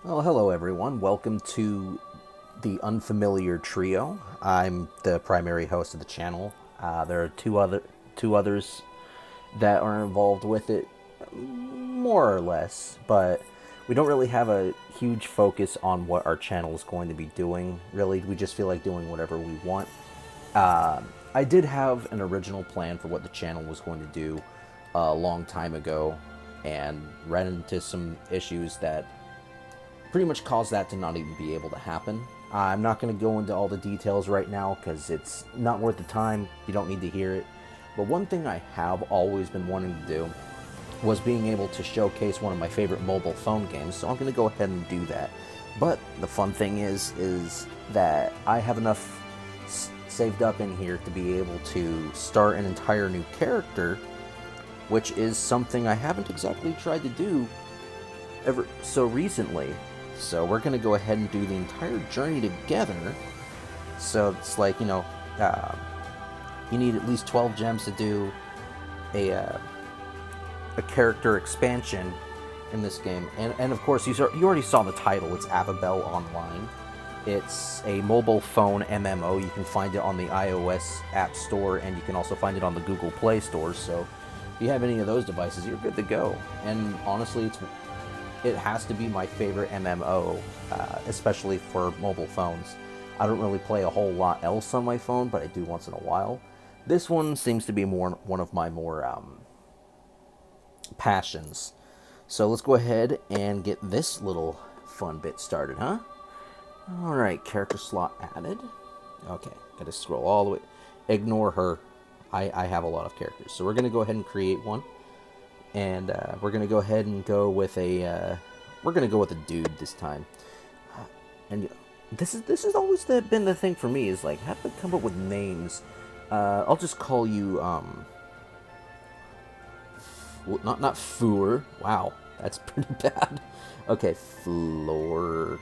Well, hello everyone. Welcome to the Unfamiliar Trio. I'm the primary host of the channel. There are two others that are involved with it, more or less, but we don't really have a huge focus on what our channel is going to be doing. Really, we just feel like doing whatever we want. I did have an original plan for what the channel was going to do a long time ago, and ran into some issues that pretty much caused that to not even be able to happen. I'm not going to go into all the details right now because it's not worth the time. You don't need to hear it. But one thing I have always been wanting to do was being able to showcase one of my favorite mobile phone games, so I'm going to go ahead and do that. But the fun thing is that I have enough saved up in here to be able to start an entire new character, which is something I haven't exactly tried to do ever so recently. So we're going to go ahead and do the entire journey together. So it's like, you need at least 12 gems to do a character expansion in this game. And of course, you already saw the title. It's Avabel Online. It's a mobile phone MMO. You can find it on the iOS App Store, and you can also find it on the Google Play Store. So if you have any of those devices, you're good to go. And honestly, it has to be my favorite MMO, especially for mobile phones. I don't really play a whole lot else on my phone, but I do once in a while. This one seems to be one of my more passions. So let's go ahead and get this little fun bit started, huh? Alright, character slot added. Okay, gotta scroll all the way. Ignore her. I have a lot of characters. So we're gonna go ahead and create one. And we're gonna go ahead and go with a dude this time. And this has always been the thing for me, is like, how to come up with names. I'll just call you not Foor. Wow, that's pretty bad. Okay, Floor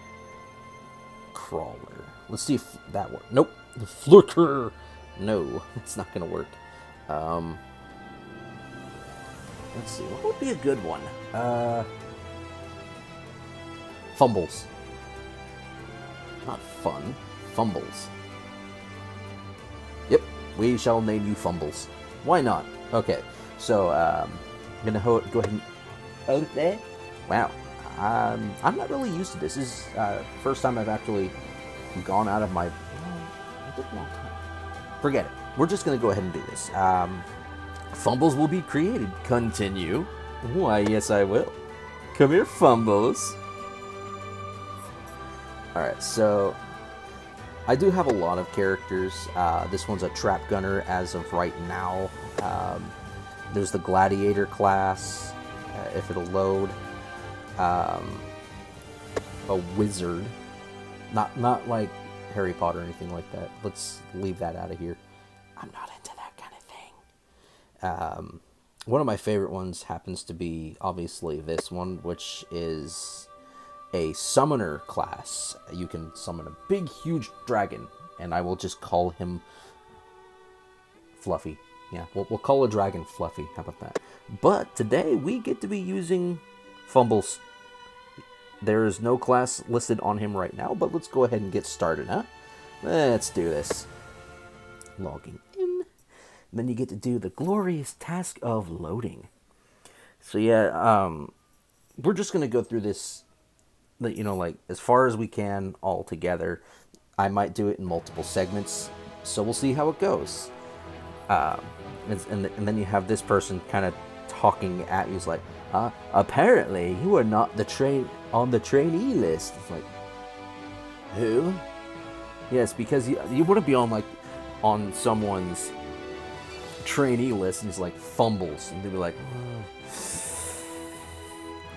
Crawler. Let's see if that works. Nope, the Flurker. No, it's not gonna work. Let's see, what would be a good one? Fumbles. Not fun. Fumbles. Yep, we shall name you Fumbles. Why not? Okay, so, I'm gonna go ahead and... Okay. Wow. I'm not really used to this. This is, first time I've actually gone out of my... I did a long time. Forget it. We're just gonna go ahead and do this. Fumbles will be created. Continue. Why, yes I will. Come here, Fumbles. Alright, so I do have a lot of characters. This one's a trap gunner as of right now. There's the gladiator class, if it'll load. A wizard. Not like Harry Potter or anything like that. Let's leave that out of here. I'm not into that kind of thing. One of my favorite ones happens to be, obviously, this one, which is a summoner class. You can summon a big, huge dragon, and I will just call him Fluffy. Yeah, we'll call a dragon Fluffy. How about that? But today, we get to be using Fumbles. There is no class listed on him right now, but let's go ahead and get started, huh? Let's do this. Logging in. Then you get to do the glorious task of loading. So yeah, we're just going to go through this, like, as far as we can all together. I might do it in multiple segments, so we'll see how it goes. And then you have this person kind of talking at you. It's like, apparently you are not on the trainee list. It's like, who? Yes, because you wouldn't be on someone's trainee list and it's like Fumbles, and they'd be like,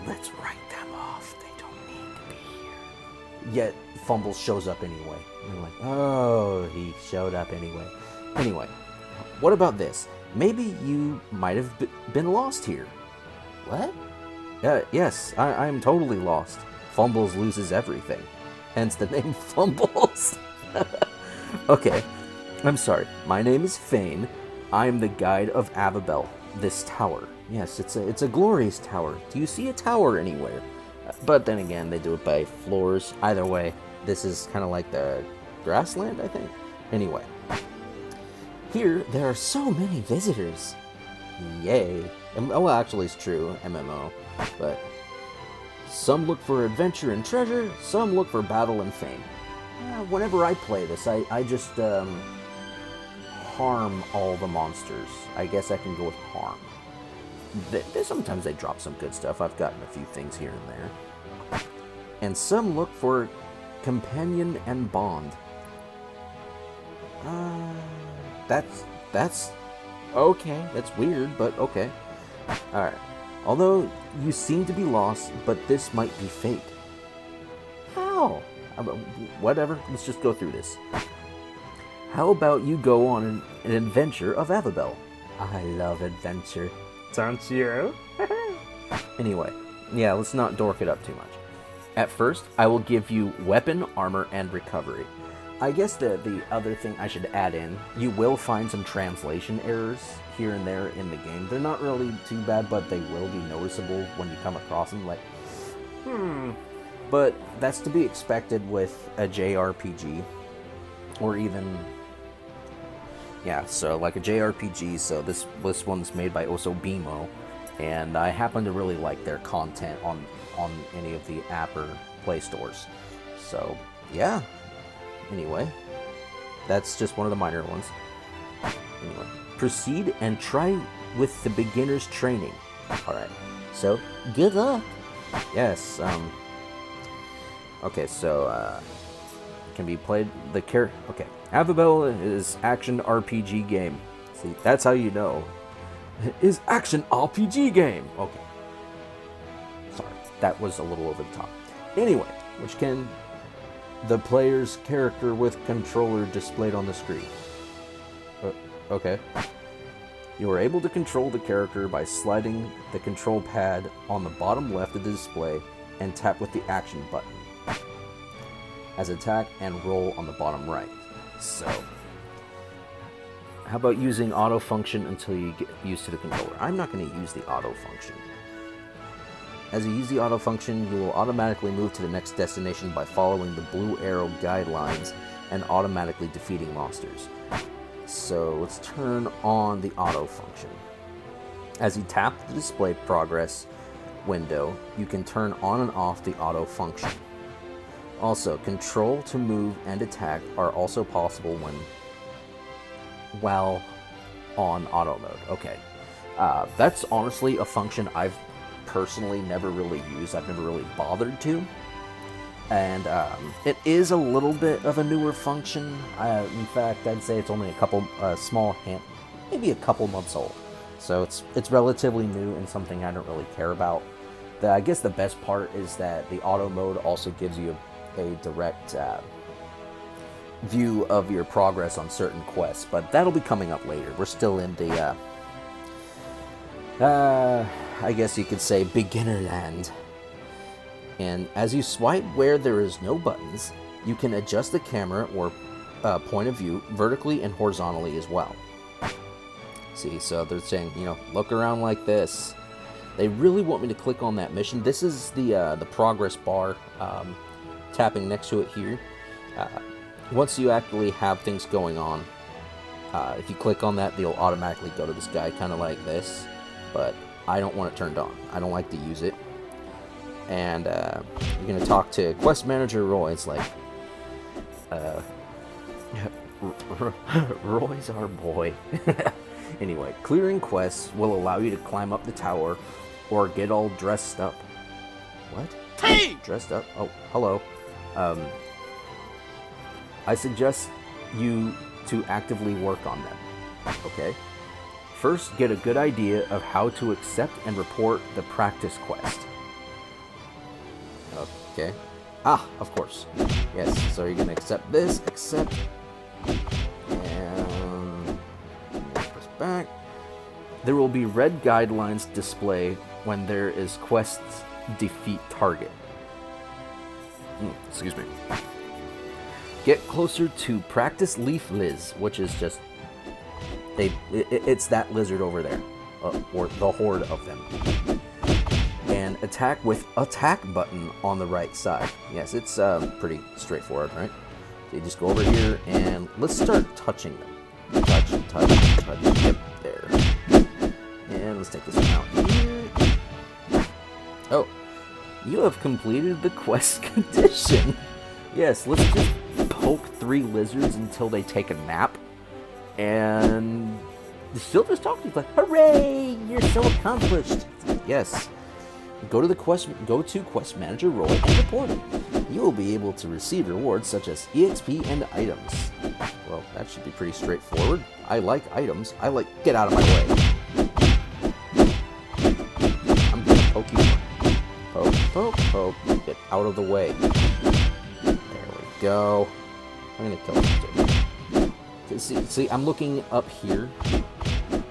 let's write them off. They don't need to be here. Yet Fumbles shows up anyway. And they're like, oh, he showed up anyway. Anyway, what about this? Maybe you might have been lost here. What? Yes, I'm totally lost. Fumbles loses everything. Hence the name Fumbles. Okay, I'm sorry. My name is Fane. I am the guide of Avabel, this tower. Yes, it's a glorious tower. Do you see a tower anywhere? But then again, they do it by floors. Either way, this is kind of like the grassland, I think. Anyway, here there are so many visitors. Yay. Well, actually, it's true, MMO. But some look for adventure and treasure, some look for battle and fame. Whenever I play this, I just harm all the monsters. I guess I can go with harm. Sometimes they drop some good stuff. I've gotten a few things here and there. And some look for companion and bond. That's okay. That's weird, but okay. Alright. Although you seem to be lost, but this might be fate. How? Whatever. Let's just go through this. How about you go on an adventure of Avabel? I love adventure. Don't you? Anyway, yeah, let's not dork it up too much. At first, I will give you weapon, armor, and recovery. I guess the other thing I should add in, you will find some translation errors here and there in the game. They're not really too bad, but they will be noticeable when you come across them, like, But that's to be expected with a JRPG, or even, yeah, so like a JRPG, so this one's made by Osobimo, and I happen to really like their content on any of the app or Play stores. So, yeah. Anyway, that's just one of the minor ones. Anyway, proceed and try with the beginner's training. Alright, so, good luck! Yes, okay, so, can be played, okay. Avabel is action RPG game. See, that's how you know. It is action RPG game! Okay. Sorry, that was a little over the top. Anyway, which can the player's character with controller displayed on the screen. Okay. You are able to control the character by sliding the control pad on the bottom left of the display and tap with the action button as attack and roll on the bottom right. So, how about using auto function until you get used to the controller? I'm not going to use the auto function. As you use the auto function, you will automatically move to the next destination by following the blue arrow guidelines and automatically defeating monsters. So let's turn on the auto function. As you tap the display progress window, you can turn on and off the auto function. Also, control to move and attack are also possible while on auto mode. Okay, that's honestly a function I've personally never really used. I've never really bothered to, and it is a little bit of a newer function. In fact, I'd say it's only a couple maybe a couple months old, so it's relatively new and something I don't really care about. I guess the best part is that the auto mode also gives you a direct view of your progress on certain quests, but that'll be coming up later. We're still in the I guess you could say beginner land. And as you swipe where there is no buttons, you can adjust the camera or point of view vertically and horizontally as well. See, so they're saying, you know, look around like this. They really want me to click on that mission. This is the progress bar, tapping next to it here. Once you actually have things going on, if you click on that, they'll automatically go to this guy, kind of like this. But I don't want it turned on. I don't like to use it. And you're going to talk to Quest Manager Roy. It's like, Roy's our boy. Anyway, clearing quests will allow you to climb up the tower or get all dressed up. What? Hey! Dressed up? Oh, hello. I suggest you to actively work on them. Okay? First, get a good idea of how to accept and report the practice quest. Okay. Ah, of course. Yes, so you're going to accept this, accept, and press back. There will be red guidelines display when there is quests defeat target. Excuse me. Get closer to practice Leaf Liz, which is just it's that lizard over there, or the horde of them. And attack with attack button on the right side. Yes, it's pretty straightforward, right? So you just go over here and let's start touching them. Touch, touch, touch. Yep, there. And let's take this one out here. Oh, you have completed the quest condition. Yes, let's just poke 3 lizards until they take a nap. And she'll just talk to you like, hooray, you're so accomplished. Yes. Go to Quest Manager role and report it. You will be able to receive rewards such as EXP and items. Well, that should be pretty straightforward. I like items. Get out of my way. I'm gonna poke you. Poke, poke, poke. Get out of the way. There we go. I'm gonna kill him too. See, I'm looking up here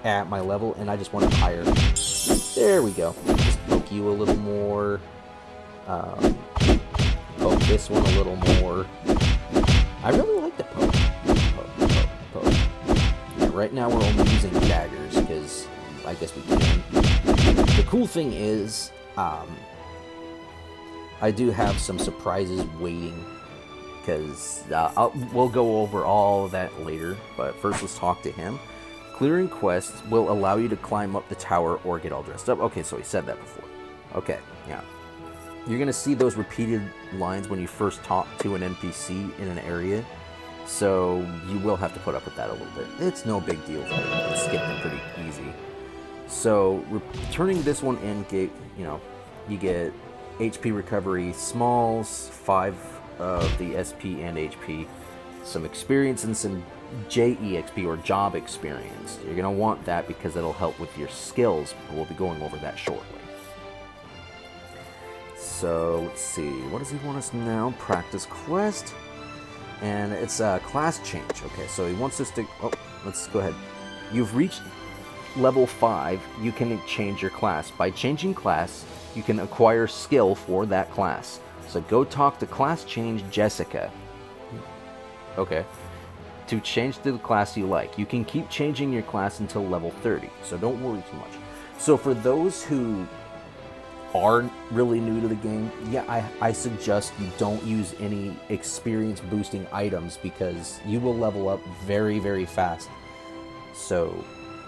at my level, and I just want to higher. There we go. Just poke you a little more. Poke this one a little more. I really like the poke. Poke, poke, poke. Yeah, right now we're only using daggers because I guess we can. The cool thing is, I do have some surprises waiting because we'll go over all of that later. But first, let's talk to him. Clearing quests will allow you to climb up the tower or get all dressed up. Okay, so he said that before. Okay, yeah. You're going to see those repeated lines when you first talk to an NPC in an area. So you will have to put up with that a little bit. It's no big deal. You can skip them pretty easy. So returning this one in, you get HP recovery smalls, 5 of the SP and HP, some experience and some JEXP or job experience. You're going to want that because it'll help with your skills. We'll be going over that shortly. So let's see, what does he want us now? Practice quest, and it's a class change. Okay, so he wants us to, let's go ahead. You've reached level 5, you can change your class. By changing class, you can acquire skill for that class. So go talk to class change Jessica. Okay. To change to the class you like. You can keep changing your class until level 30, so don't worry too much. So for those who are really new to the game, yeah, I suggest you don't use any experience boosting items because you will level up very, very fast. So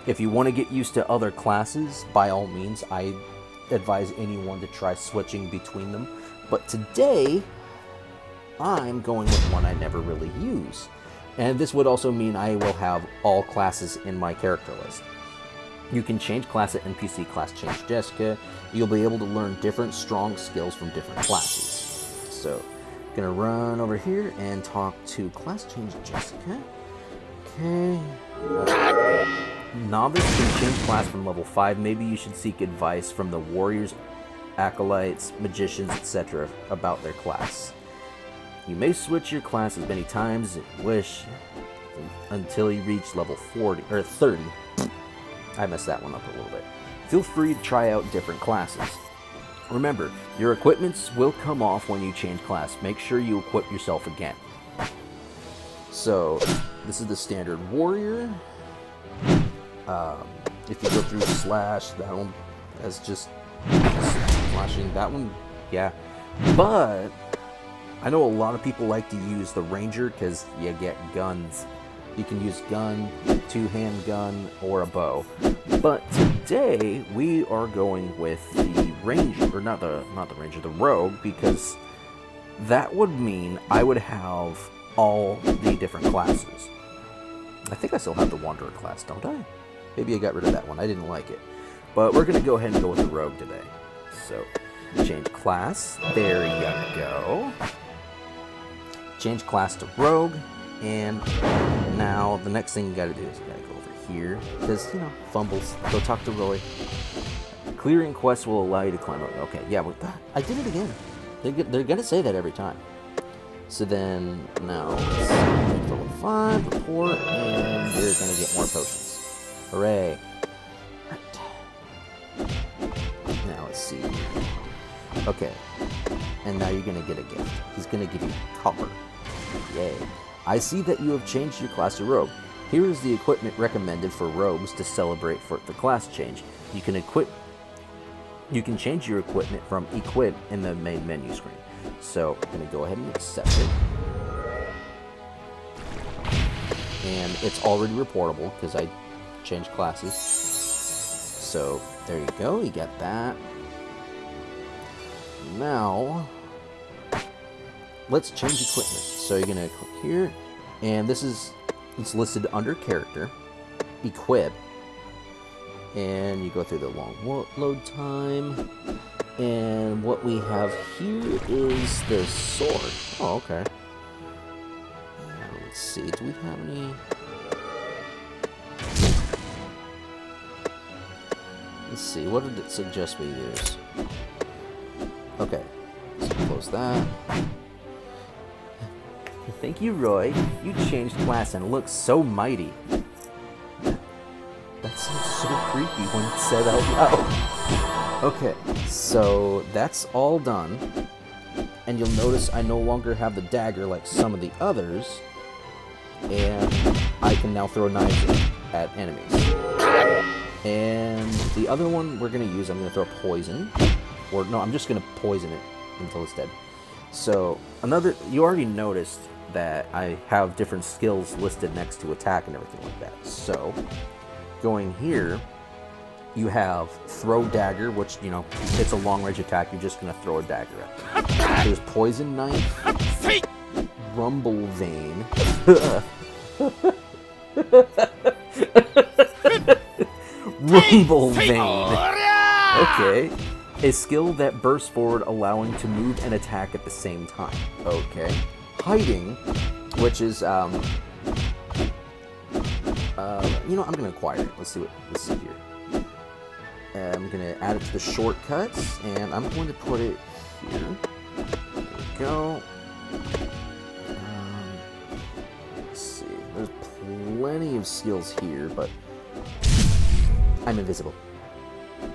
if you want to get used to other classes, by all means, I advise anyone to try switching between them. But today, I'm going with one I never really use. And this would also mean I will have all classes in my character list. You can change class at NPC class change Jessica. You'll be able to learn different strong skills from different classes. So, gonna run over here and talk to class change Jessica. Okay. Novice can change class from level 5. Maybe you should seek advice from the warriors, acolytes, magicians, etc. about their class. You may switch your class as many times as you wish until you reach level 40 or 30. I messed that one up a little bit. Feel free to try out different classes. Remember, your equipments will come off when you change class. Make sure you equip yourself again. So, this is the standard warrior. If you go through slash, that one has just slashing. That one, yeah. But I know a lot of people like to use the ranger because you get guns. You can use gun, 2-hand gun, or a bow. But today we are going with the ranger, or not the ranger, the rogue, because that would mean I would have all the different classes. I think I still have the wanderer class, don't I? Maybe I got rid of that one. I didn't like it. But we're gonna go ahead and go with the rogue today. So change class. There you go. Change class to rogue. And now the next thing you gotta do is you gotta go over here, because, you know, fumbles. Go talk to Roy. Clearing quests will allow you to climb up. Okay, yeah, I did it again. They're gonna say that every time. So then, now, let's level 5, report, and you're gonna get more potions. Hooray. Right. Now, let's see. Okay. And now you're gonna get a gift. He's gonna give you copper. Yay. I see that you have changed your class to rogue. Here is the equipment recommended for rogues to celebrate for the class change. You can equip you can change your equipment from equip in the main menu screen. So I'm going to go ahead and accept it. And it's already reportable because I changed classes. So there you go, you get that. Now, let's change equipment. So you're going to click here, and it's listed under character, equip, and you go through the long load time. And what we have here is the sword. Oh, okay. Let's see, do we have any... Let's see, what did it suggest we use? Okay, so close that. Thank you, Roy. You changed class and look so mighty. That sounds so creepy when it's said out loud. Okay, so that's all done. And you'll notice I no longer have the dagger like some of the others. And I can now throw knives at enemies. And the other one we're going to use, I'm going to throw poison. Or, no, I'm just going to poison it until it's dead. So, you already noticed that I have different skills listed next to attack and everything like that. So, going here, you have throw dagger, which, you know, it's a long range attack, you're just going to throw a dagger at it. There's poison knife, rumble vein, rumble vein, okay, a skill that bursts forward allowing to move and attack at the same time, okay, hiding, which is, you know, I'm going to acquire it, let's see here. I'm going to add it to the shortcuts, and I'm going to put it here. There we go. Let's see. There's plenty of skills here, but I'm invisible.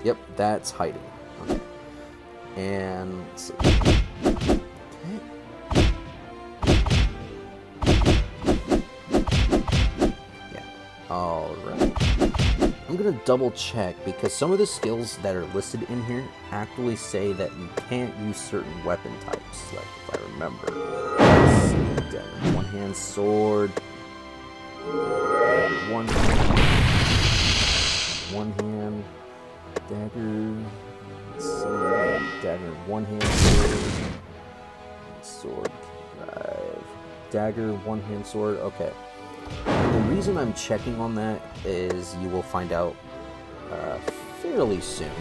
Yep, that's hiding. Okay. And let's see. Yeah. All right. I'm going to double check because some of the skills that are listed in here actually say that you can't use certain weapon types, like if I remember. Let's see, dagger, one-hand sword, dagger, one-hand, dagger, let's see, dagger, one-hand sword, drive, dagger, one-hand sword, okay. The reason I'm checking on that is you will find out fairly soon,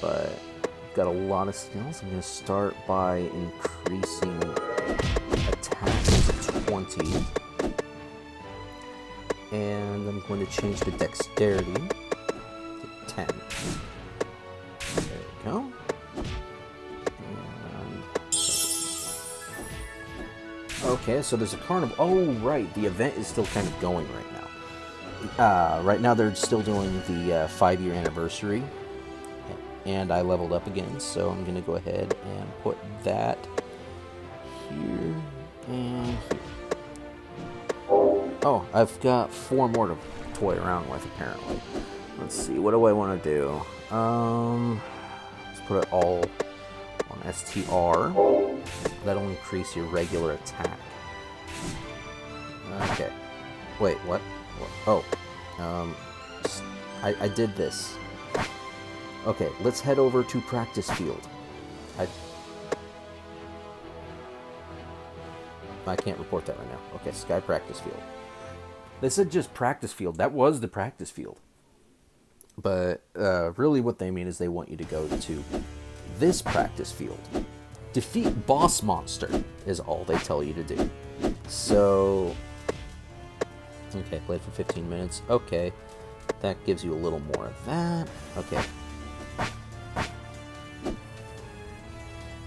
but I've got a lot of skills. I'm going to start by increasing attack to 20, and I'm going to change the dexterity to 10. There we go. Okay, so there's a carnival. Oh, right. The event is still kind of going right now. Right now they're still doing the 5-year anniversary. And I leveled up again, so I'm going to go ahead and put that here and here. Oh, I've got 4 more to toy around with, apparently. Let's see, what do I want to do? Let's put it all on STR. That'll increase your regular attack. Okay. Wait, what? Oh. I did this. Okay, let's head over to practice field. I can't report that right now. Okay, Sky practice field. They said just practice field. That was the practice field. But really what they mean is they want you to go to this practice field. Defeat boss monster is all they tell you to do. So, okay, played for 15 minutes. Okay, that gives you a little more of that. Okay.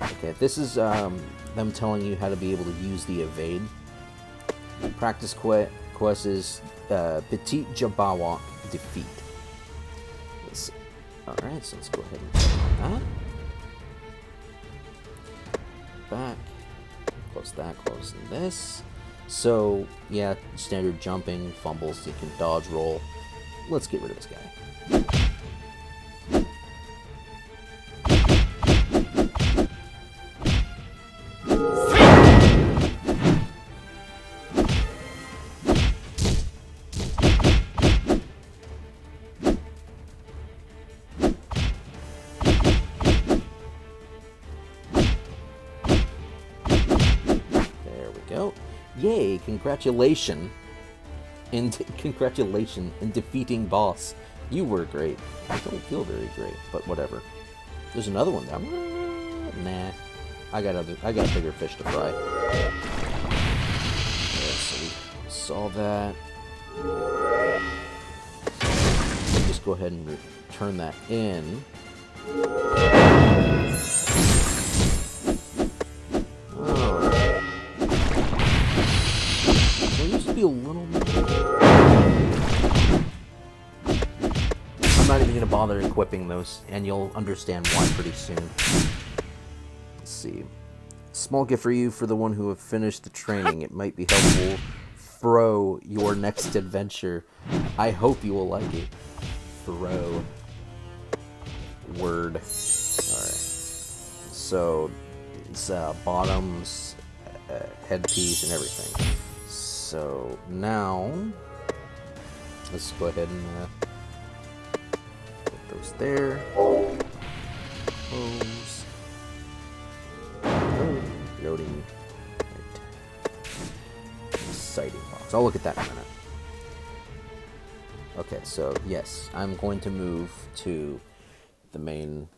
Okay, this is them telling you how to be able to use the evade. Practice quest is Petit Jabawa defeat. Alright, so let's go ahead and click on that. Back, close that, close this. So, yeah, standard jumping, fumbles, you can dodge roll. Let's get rid of this guy. we go. Yay! Congratulations in defeating boss. You were great. I don't feel very great, but whatever. There's another one there. Nah. I got bigger fish to fry. Yeah, so we saw that. Just go ahead and turn that in. Oh. There used to be a little bit. I'm not even going to bother equipping those, and you'll understand why pretty soon. Let's see. Small gift for you for the one who have finished the training. It might be helpful for your next adventure. I hope you will like it. Throw. Word. Alright. So, it's bottoms, headpiece, and everything. So, now, let's go ahead and put those there. Hose. Loading. Right. Sighting box. I'll look at that in a minute. Okay, so yes, I'm going to move to the main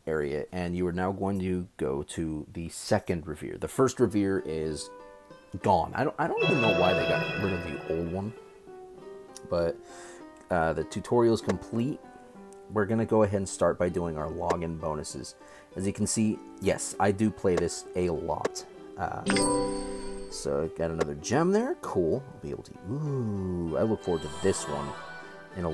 area, and you are now going to go to the second revere. The first revere is gone. I don't even know why they got rid of the old one, but the tutorial is complete. We're gonna go ahead and start by doing our login bonuses. As you can see, yes, I do play this a lot. So got another gem there. Cool. I'll be able to. Ooh, I look forward to this one in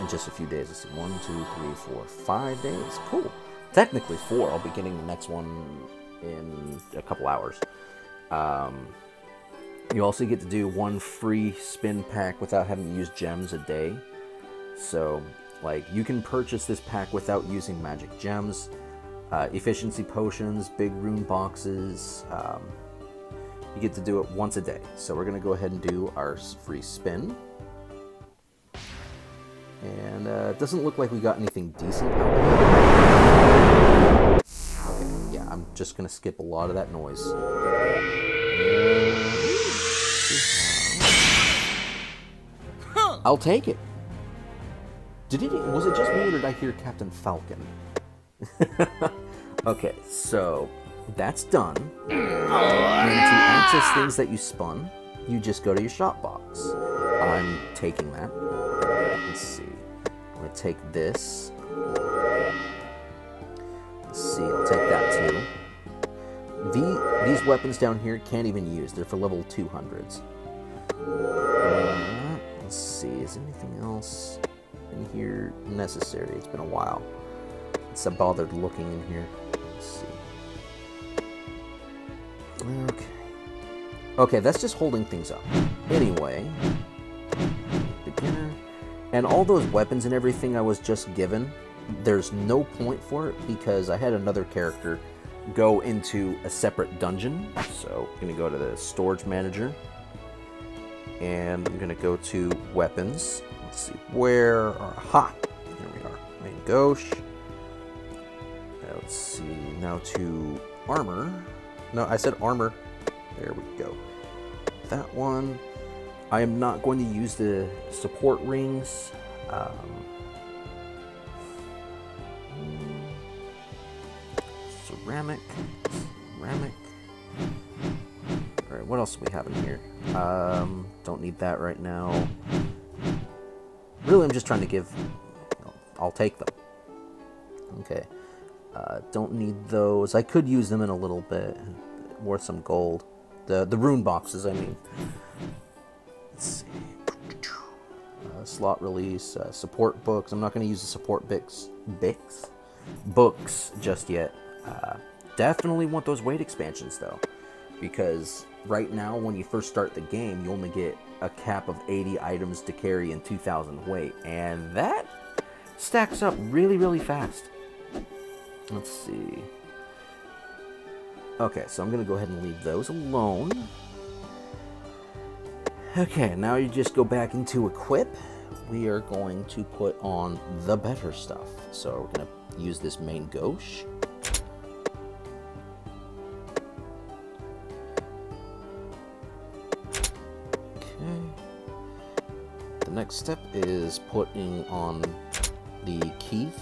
just a few days. Let's see, 1, 2, 3, 4, 5 days. Cool. Technically 4. I'll be getting the next one in a couple hours. You also get to do 1 free spin pack without having to use gems a day. So, like, you can purchase this pack without using magic gems. Efficiency potions, big rune boxes. You get to do it once a day. So we're going to go ahead and do our free spin. And it doesn't look like we got anything decent out of it. Okay, yeah, I'm just going to skip a lot of that noise. I'll take it. Was it just me or did I hear Captain Falcon? Okay, so that's done. And to access things that you spun, you just go to your shop box. I'm taking that. Let's see. I'm going to take this. Let's see, I'll take that too. These weapons down here can't even use. They're for level 200s. Let's see, is anything else in here necessary? It's been a while. It's bothered looking in here. Let's see. Okay. Okay, that's just holding things up. Anyway. Beginner. And all those weapons and everything I was just given, there's no point for it because I had another character go into a separate dungeon. So I'm going to go to the storage manager. And I'm going to go to weapons. Let's see. Where are... Ha! Here we are. Main gauche. Let's see, now to armor. No, I said armor. There we go. That one. I am not going to use the support rings. Ceramic. Alright, what else do we have in here? Don't need that right now. Really, I'm just trying to give... I'll take them. Okay. Don't need those. I could use them in a little bit. Worth some gold. The rune boxes, I mean. Let's see. Slot release. Support books. I'm not going to use the support books just yet. Definitely want those weight expansions, though. Because right now, when you first start the game, you only get a cap of 80 items to carry and 2,000 weight. And that stacks up really, really fast. Let's see. Okay, so I'm going to go ahead and leave those alone. Okay, now you just go back into equip. We are going to put on the better stuff. So we're going to use this main gauche. 1, next step is putting on the Keith,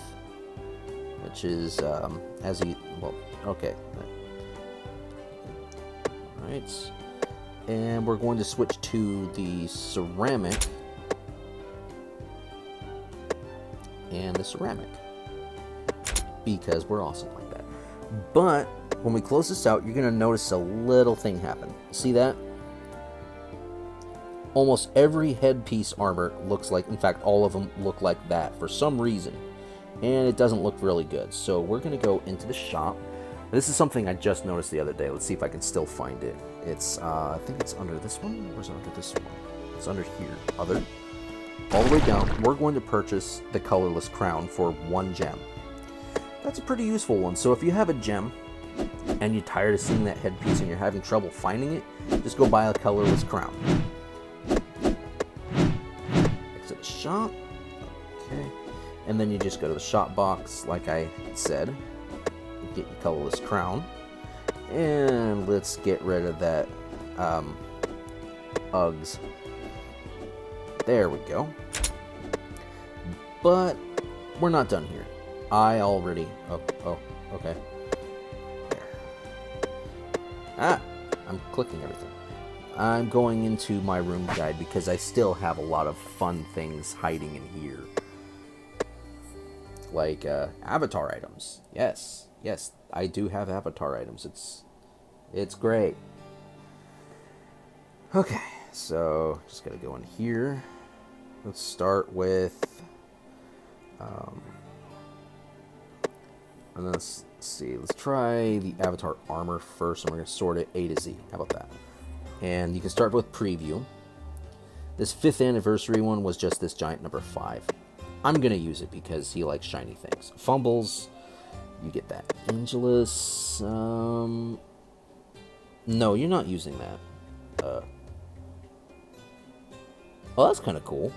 which is as he, well, okay. Alright. And we're going to switch to the ceramic and the ceramic, because we're awesome like that. But when we close this out, you're going to notice a little thing happen. See that? Almost every headpiece armor looks like, in fact, all of them look like that for some reason. And it doesn't look really good. So we're going to go into the shop. This is something I just noticed the other day. Let's see if I can still find it. It's, I think it's under this one, or is it under this one? It's under here. Other. All the way down, we're going to purchase the colorless crown for 1 gem. That's a pretty useful one. So if you have a gem, and you're tired of seeing that headpiece and you're having trouble finding it, just go buy a colorless crown. Exit the shop. Okay. And then you just go to the shop box, like I said. Get your colorless crown. And let's get rid of that Uggs. There we go. But we're not done here. I already... Oh, okay. There. Ah! I'm clicking everything. I'm going into my room guide because I still have a lot of fun things hiding in here. Like avatar items. Yes, I do have avatar items. It's great. Okay, so just gotta go in here. Let's start with and let's see. Let's try the avatar armor first, and we're gonna sort it A to Z. How about that? And you can start with preview. This 5th anniversary one was just this giant number 5. I'm gonna use it because he likes shiny things. Fumbles, you get that. Angelus, no, you're not using that. Oh, that's kind of cool.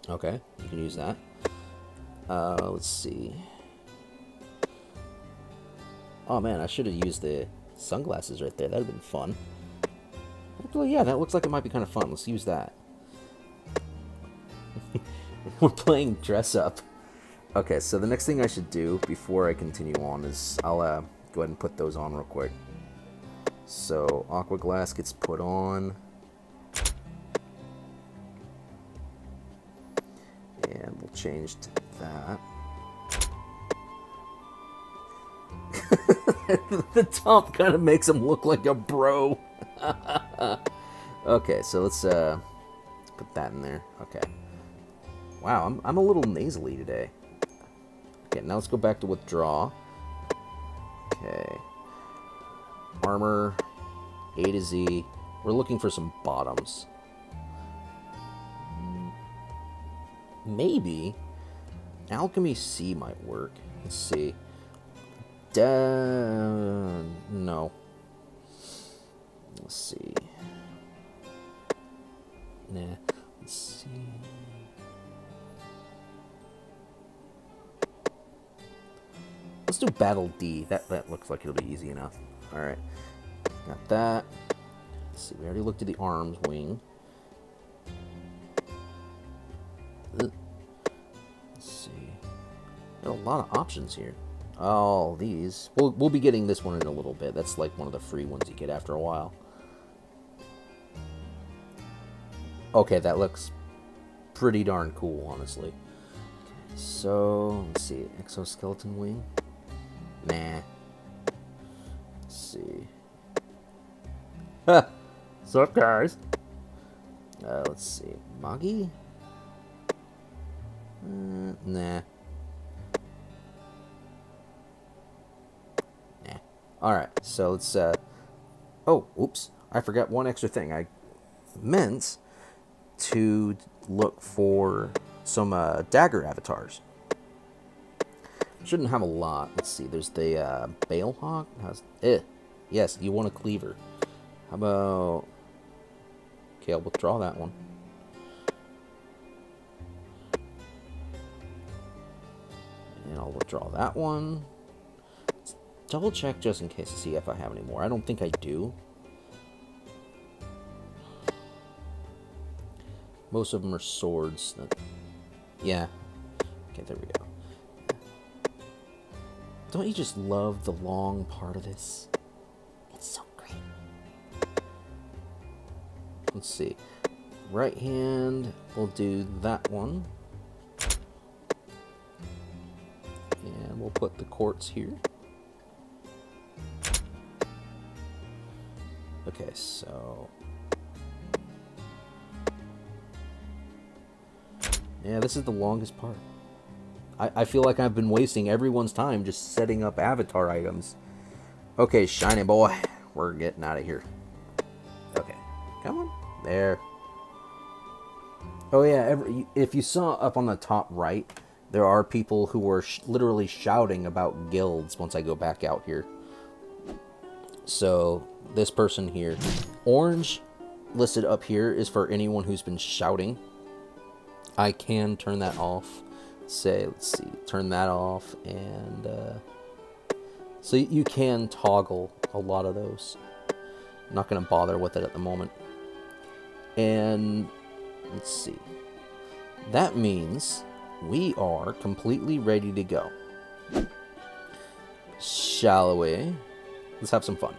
Okay, you can use that. Let's see. Oh man, I should have used the sunglasses right there. That would have been fun. Actually, yeah, that looks like it might be kind of fun. Let's use that. We're playing dress up. Okay, so the next thing I should do before I continue on is I'll go ahead and put those on real quick. So Aqua Glass gets put on. And we'll change to that. The top kind of makes him look like a bro. Okay, so let's put that in there. Okay. Wow, I'm a little nasally today. Okay, now let's go back to withdraw. Okay. Armor, A to Z. We're looking for some bottoms. Maybe Alchemy C might work. Let's see. No. Let's see. Nah. Let's see. Let's do Battle D. That looks like it'll be easy enough. Alright. Got that. Let's see. We already looked at the arms wing. Let's see. Got a lot of options here. All these. We'll be getting this one in a little bit. That's like one of the free ones you get after a while. Okay, that looks pretty darn cool, honestly. So, let's see. Exoskeleton wing. Nah. Let's see. Ha! Sup, guys? Let's see. Magi? Nah. Nah. Alright, so let's, oh, oops. I forgot one extra thing. I meant to look for some, dagger avatars. Shouldn't have a lot. Let's see. There's the, Balehawk. Yes, you want a cleaver. How about... Okay, I'll withdraw that one. And I'll withdraw that one. Let's double check just in case to see if I have any more. I don't think I do. Most of them are swords. Yeah. Okay, there we go. Don't you just love the long part of this? It's so great. Let's see. Right hand, we'll do that one. And we'll put the quartz here. Okay, so... yeah, this is the longest part. I feel like I've been wasting everyone's time just setting up avatar items. Okay, shiny boy. We're getting out of here. Okay. Come on. There. Oh yeah, if you saw up on the top right, there are people who were literally shouting about guilds once I go back out here. So, this person here. Orange listed up here is for anyone who's been shouting. I can turn that off. Say, let's see, turn that off, and so you can toggle a lot of those. I'm not going to bother with it at the moment. And let's see, that means we are completely ready to go. Shall we? Let's have some fun.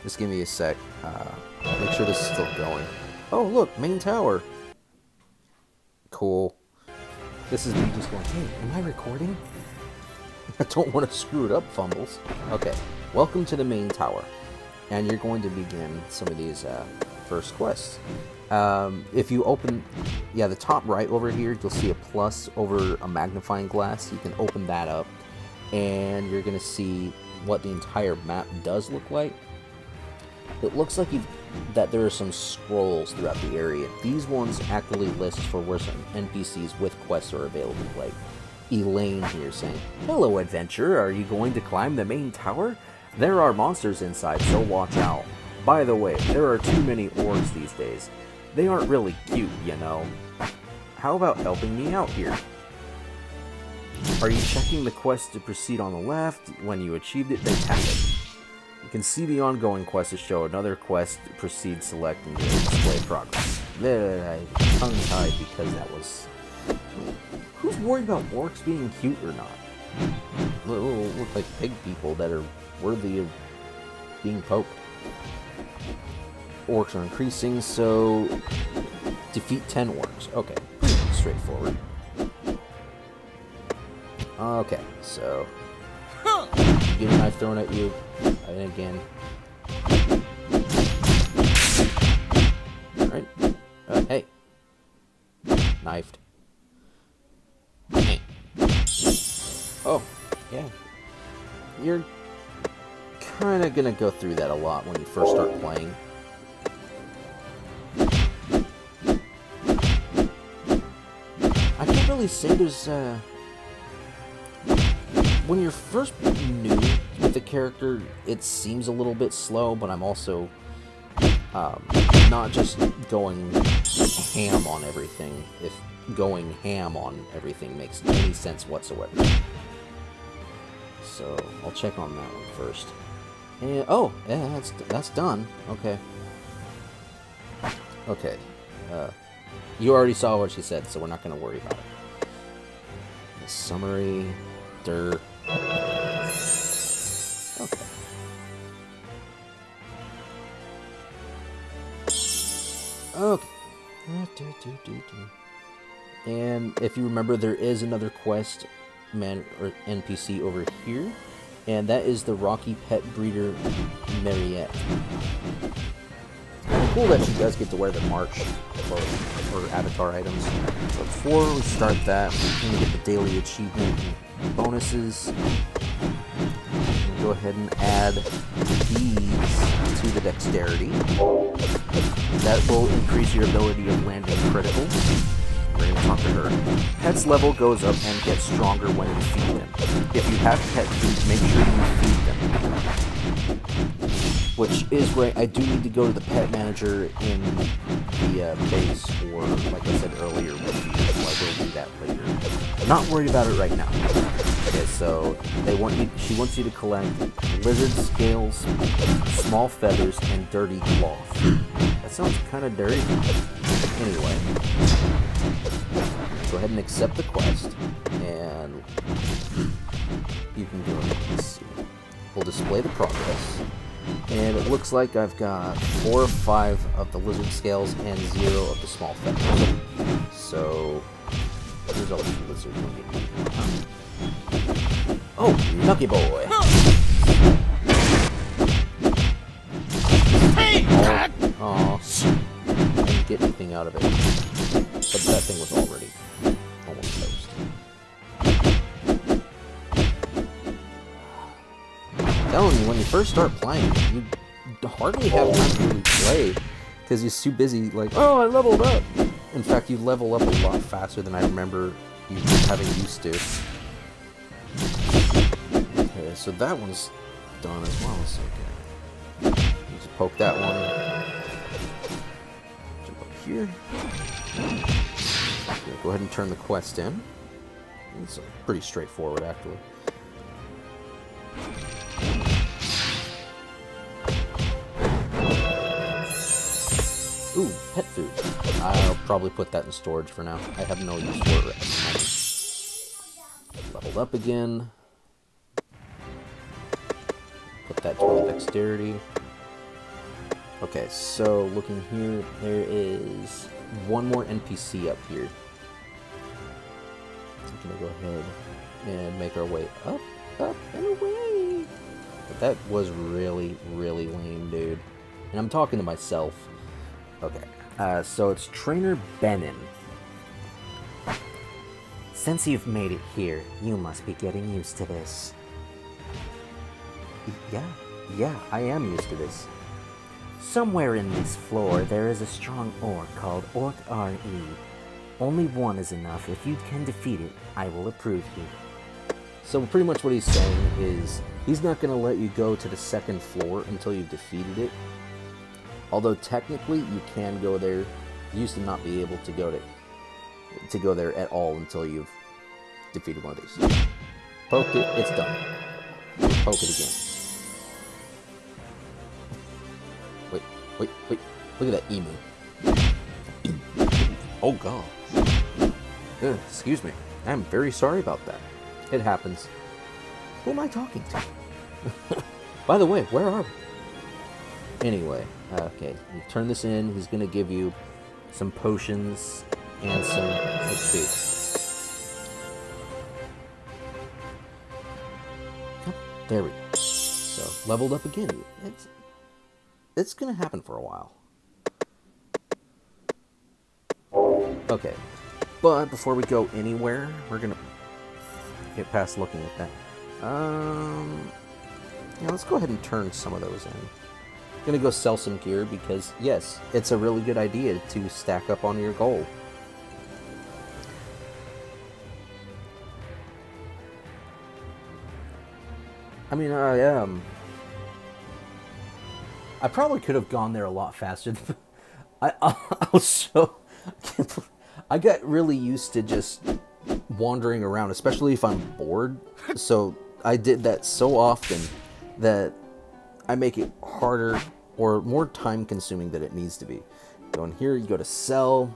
Just give me a sec. Make sure this is still going. Oh, look, main tower. Cool. This is me just going, hey, am I recording? I don't want to screw it up, Fumbles. Okay, welcome to the main tower. And you're going to begin some of these first quests. If you open, yeah, the top right over here, you'll see a plus over a magnifying glass. You can open that up, and you're going to see what the entire map does look like. It looks like that there are some scrolls throughout the area. These ones actually list for where some NPCs with quests are available, like Elaine here saying, "Hello, adventurer, are you going to climb the main tower? There are monsters inside, so watch out. By the way, there are too many orcs these days. They aren't really cute, you know. How about helping me out here? Are you checking the quest to proceed on the left? When you achieved it, then tap it. You can see the ongoing quest to show another quest, proceed, select, and display progress." There, I tongue-tied because that was... Who's worried about orcs being cute or not? Look like pig people that are worthy of being poked. Orcs are increasing, so... defeat 10 orcs. Okay, pretty straightforward. Okay, so... get a knife thrown at you, and again. Alright. Hey. Knifed. Hey. Oh, yeah. You're kind of going to go through that a lot when you first start playing. I can't really say there's, when you're first new with the character, it seems a little bit slow, but I'm also not just going ham on everything, if going ham on everything makes any sense whatsoever. So, I'll check on that one first. And, oh, yeah, that's done. Okay. Okay. You already saw what she said, so we're not going to worry about it. The summary... Okay. Okay. And if you remember, there is another quest man or NPC over here, and that is the Rocky Pet Breeder Mariette. Cool that she does get to wear the march for avatar items. But before we start that, we're going to get the daily achievement bonuses. Go ahead and add these to the dexterity. That will increase your ability of landing critical. We're going to talk to her. Pet's level goes up and gets stronger when you feed them. If you have pet food, make sure you feed them. Which is great. I do need to go to the pet manager in the base, or like I said earlier, with the, so I will do that later. I'm not worried about it right now. Okay, so So she wants you to collect lizard scales, small feathers, and dirty cloth. That sounds kind of dirty. Anyway, go ahead and accept the quest, and you can go ahead and see. We'll display the progress, and it looks like I've got 4 or 5 of the lizard scales and 0 of the small feathers. So here's all the lizard looking. Oh, lucky boy! Aw, I didn't get anything out of it, but that thing was already almost toast. I'm telling you, when you first start playing, you hardly have time to really play, because you're too busy, like, oh, I leveled up! In fact, you level up a lot faster than I remember you having used to. Okay, so that one's done as well, so okay. You just poke that one. Jump up here. Okay, go ahead and turn the quest in. It's pretty straightforward, actually. Ooh, pet food. I'll probably put that in storage for now. I have no use for it at the moment. Leveled up again. Put that to my dexterity. Okay, so looking here, there is one more NPC up here. I'm gonna go ahead and make our way up, and away. But that was really, really lame, dude. And I'm talking to myself. Okay, so it's Trainer Benin. Since you've made it here, you must be getting used to this. Yeah, I am used to this. Somewhere in this floor, there is a strong orc called Orc RE. Only one is enough. If you can defeat it, I will approve you. So pretty much what he's saying is, he's not going to let you go to the second floor until you've defeated it. Although technically you can go there. You used to not be able to go there at all until you've defeated one of these. Poked it, it's done. Poke it again. Wait, look at that emu. Oh god. Excuse me. I'm very sorry about that. It happens. Who am I talking to? By the way, where are we? Anyway, okay, you turn this in. He's going to give you some potions and some XP. Oh, there we go. So, leveled up again. It's going to happen for a while. Okay, but before we go anywhere, we're going to get past looking at that. Yeah, let's go ahead and turn some of those in. I'm gonna go sell some gear because, yes, it's a really good idea to stack up on your goal. I mean, I probably could have gone there a lot faster. I got really used to just wandering around, especially if I'm bored. So I did that so often that I make it harder or more time consuming than it needs to be. Go in here, you go to sell.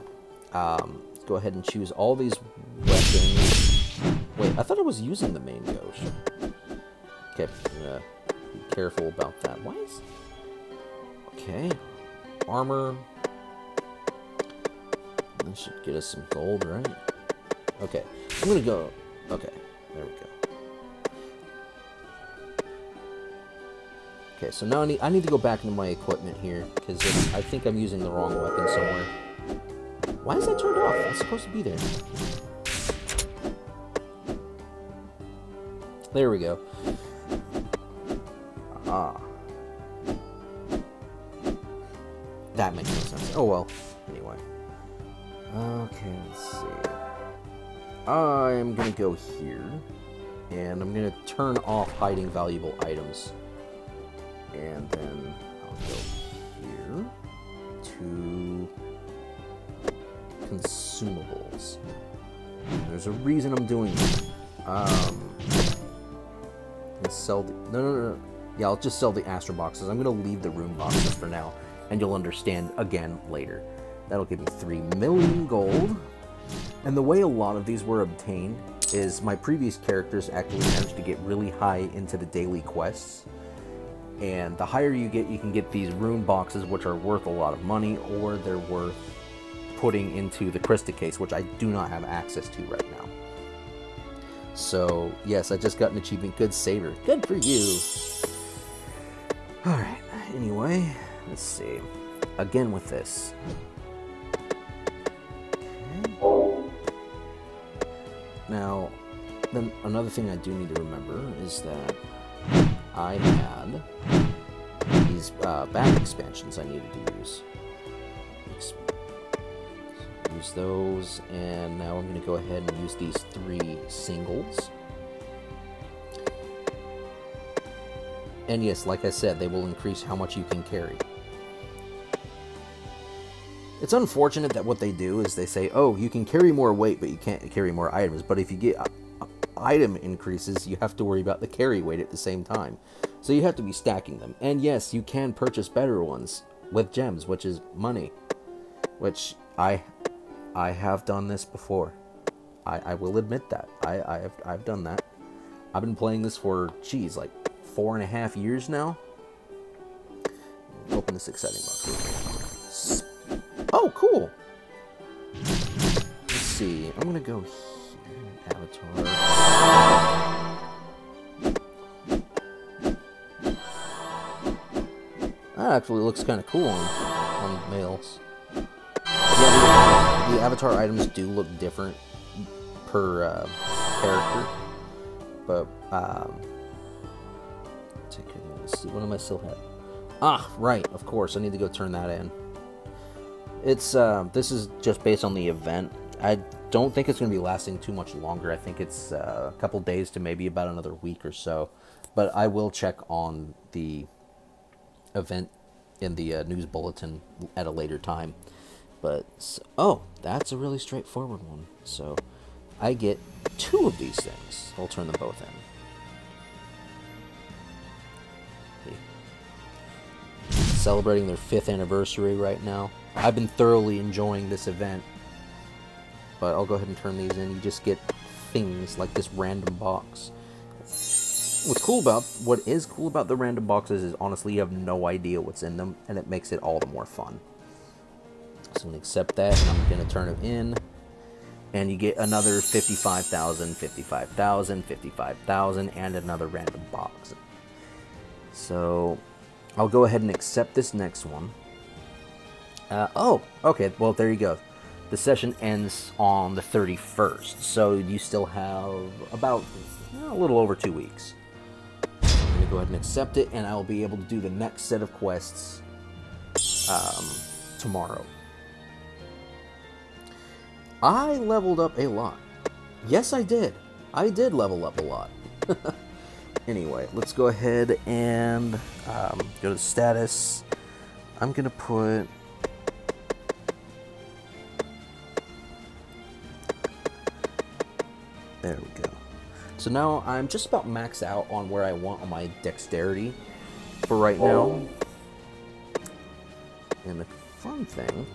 Go ahead and choose all these weapons. Wait, I thought I was using the main ghost. Okay, I'm gonna be careful about that. Why is... Okay, armor. That should get us some gold, right? Okay, I'm gonna go... Okay, there we go. Okay, so now I need to go back into my equipment here, because I think I'm using the wrong weapon somewhere. Why is that turned off? It's supposed to be there. There we go. Ah. That makes no sense. Oh well. Anyway. Okay, let's see. I'm gonna go here, and I'm gonna turn off hiding valuable items. And then I'll go here to consumables. There's a reason I'm doing that. Let's sell the... No. Yeah, I'll just sell the Astro boxes. I'm going to leave the rune boxes for now, and you'll understand again later. That'll give me 3 million gold. And the way a lot of these were obtained is my previous characters actually managed to get really high into the daily quests. And the higher you can get these rune boxes, which are worth a lot of money, or they're worth putting into the Krista case, which I do not have access to right now. So, yes, I just got an achievement. Good saver. Good for you. Alright, anyway, let's see. Again with this. Okay. Now, then another thing I do need to remember is that I had these back expansions I needed to use. Use those, and now I'm going to go ahead and use these 3 singles. And yes, like I said, they will increase how much you can carry. It's unfortunate that what they do is they say, oh, you can carry more weight, but you can't carry more items. But if you get item increases, you have to worry about the carry weight at the same time. So you have to be stacking them. And yes, you can purchase better ones with gems, which is money. Which I have done this before. I will admit that. I've done that. I've been playing this for, geez, like 4.5 years now. Open this exciting box. Oh, cool. Let's see. I'm gonna go here. Avatar. That actually looks kind of cool on males. Yeah, the avatar items do look different per character, but let's see, what am I still have? Ah, right, of course, I need to go turn that in. It's this is just based on the event. I don't think it's going to be lasting too much longer. I think it's a couple days to maybe about another week or so, but I will check on the event in the news bulletin at a later time. But, oh, that's a really straightforward one. So, I get 2 of these things. I'll turn them both in. Okay. Celebrating their 5th anniversary right now. I've been thoroughly enjoying this event. But I'll go ahead and turn these in. You just get things like this random box. What is cool about the random boxes is honestly you have no idea what's in them, and it makes it all the more fun. So I'm going to accept that, and I'm going to turn it in. And you get another 55,000, 55,000, 55,000, and another random box. So I'll go ahead and accept this next one. Oh, okay, well, there you go. The session ends on the 31st, so you still have about a little over 2 weeks. I'm going to go ahead and accept it, and I'll be able to do the next set of quests tomorrow. I leveled up a lot. Yes, I did. I did level up a lot. Anyway, let's go ahead and go to status. I'm going to put... There we go. So now I'm just about maxed out on where I want on my dexterity for right now. And the fun thing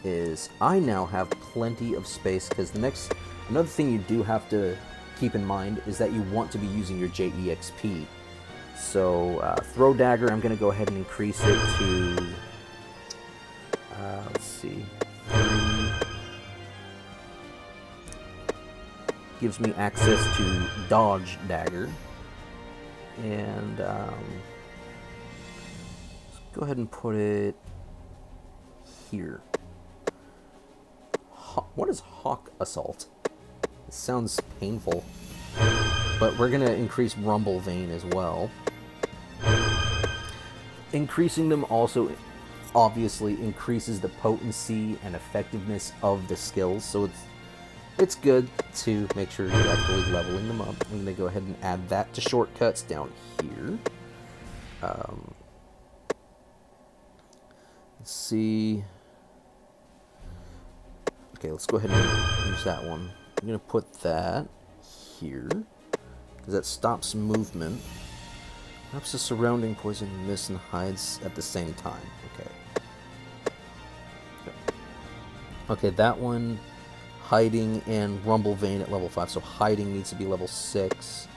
is I now have plenty of space, because another thing you do have to keep in mind is that you want to be using your JEXP. So throw dagger, I'm going to go ahead and increase it to let's see, 3. Gives me access to dodge dagger, and let's go ahead and put it here. What is Hawk Assault? It sounds painful. But we're going to increase Rumble Vein as well. Increasing them also obviously increases the potency and effectiveness of the skills. So it's good to make sure you're actually leveling them up. I'm going to go ahead and add that to shortcuts down here. Let's see... Okay, let's go ahead and use that one. I'm going to put that here. because that stops movement. Perhaps the surrounding poison mist and hides at the same time. Okay, that one, hiding and Rumble Vein at level 5, so hiding needs to be level 6.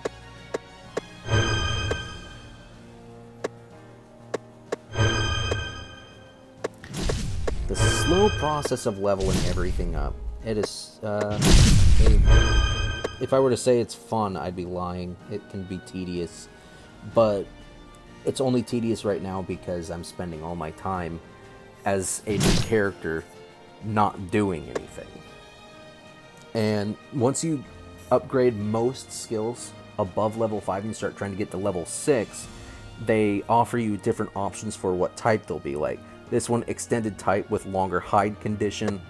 The slow process of leveling everything up. It is, if I were to say it's fun, I'd be lying. It can be tedious, but it's only tedious right now because I'm spending all my time as a new character not doing anything. And once you upgrade most skills above level 5 and you start trying to get to level 6, they offer you different options for what type they'll be. Like this one, extended type with longer hide condition,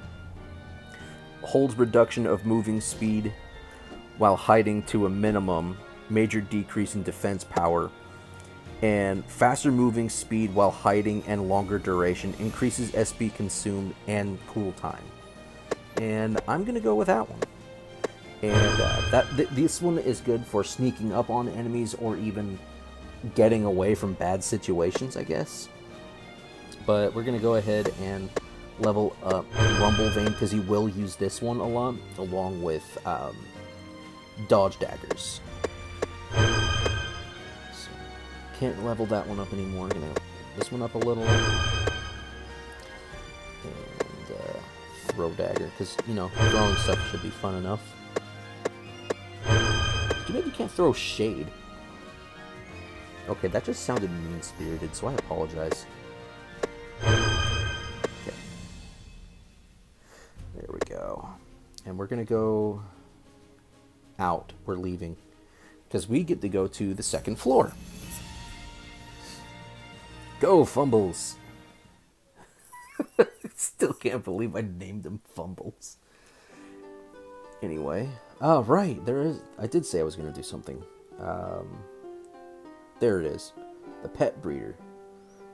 holds reduction of moving speed while hiding to a minimum, major decrease in defense power, and faster moving speed while hiding and longer duration, increases SP consumed and cool time. And I'm gonna go with that one. And this one is good for sneaking up on enemies or even getting away from bad situations, I guess. But we're gonna go ahead and level up Rumble Vein because you will use this one a lot, along with dodge daggers. So, can't level that one up anymore. I'm gonna this one up a little, and throw dagger because you know throwing stuff should be fun enough. Maybe you can't throw shade. Okay, that just sounded mean-spirited, so I apologize. Okay. There we go. And we're gonna go out. We're leaving. Because we get to go to the second floor. Go, Fumbles! Still can't believe I named them Fumbles. Anyway. Oh, right. There is... I did say I was going to do something. There it is. The pet breeder.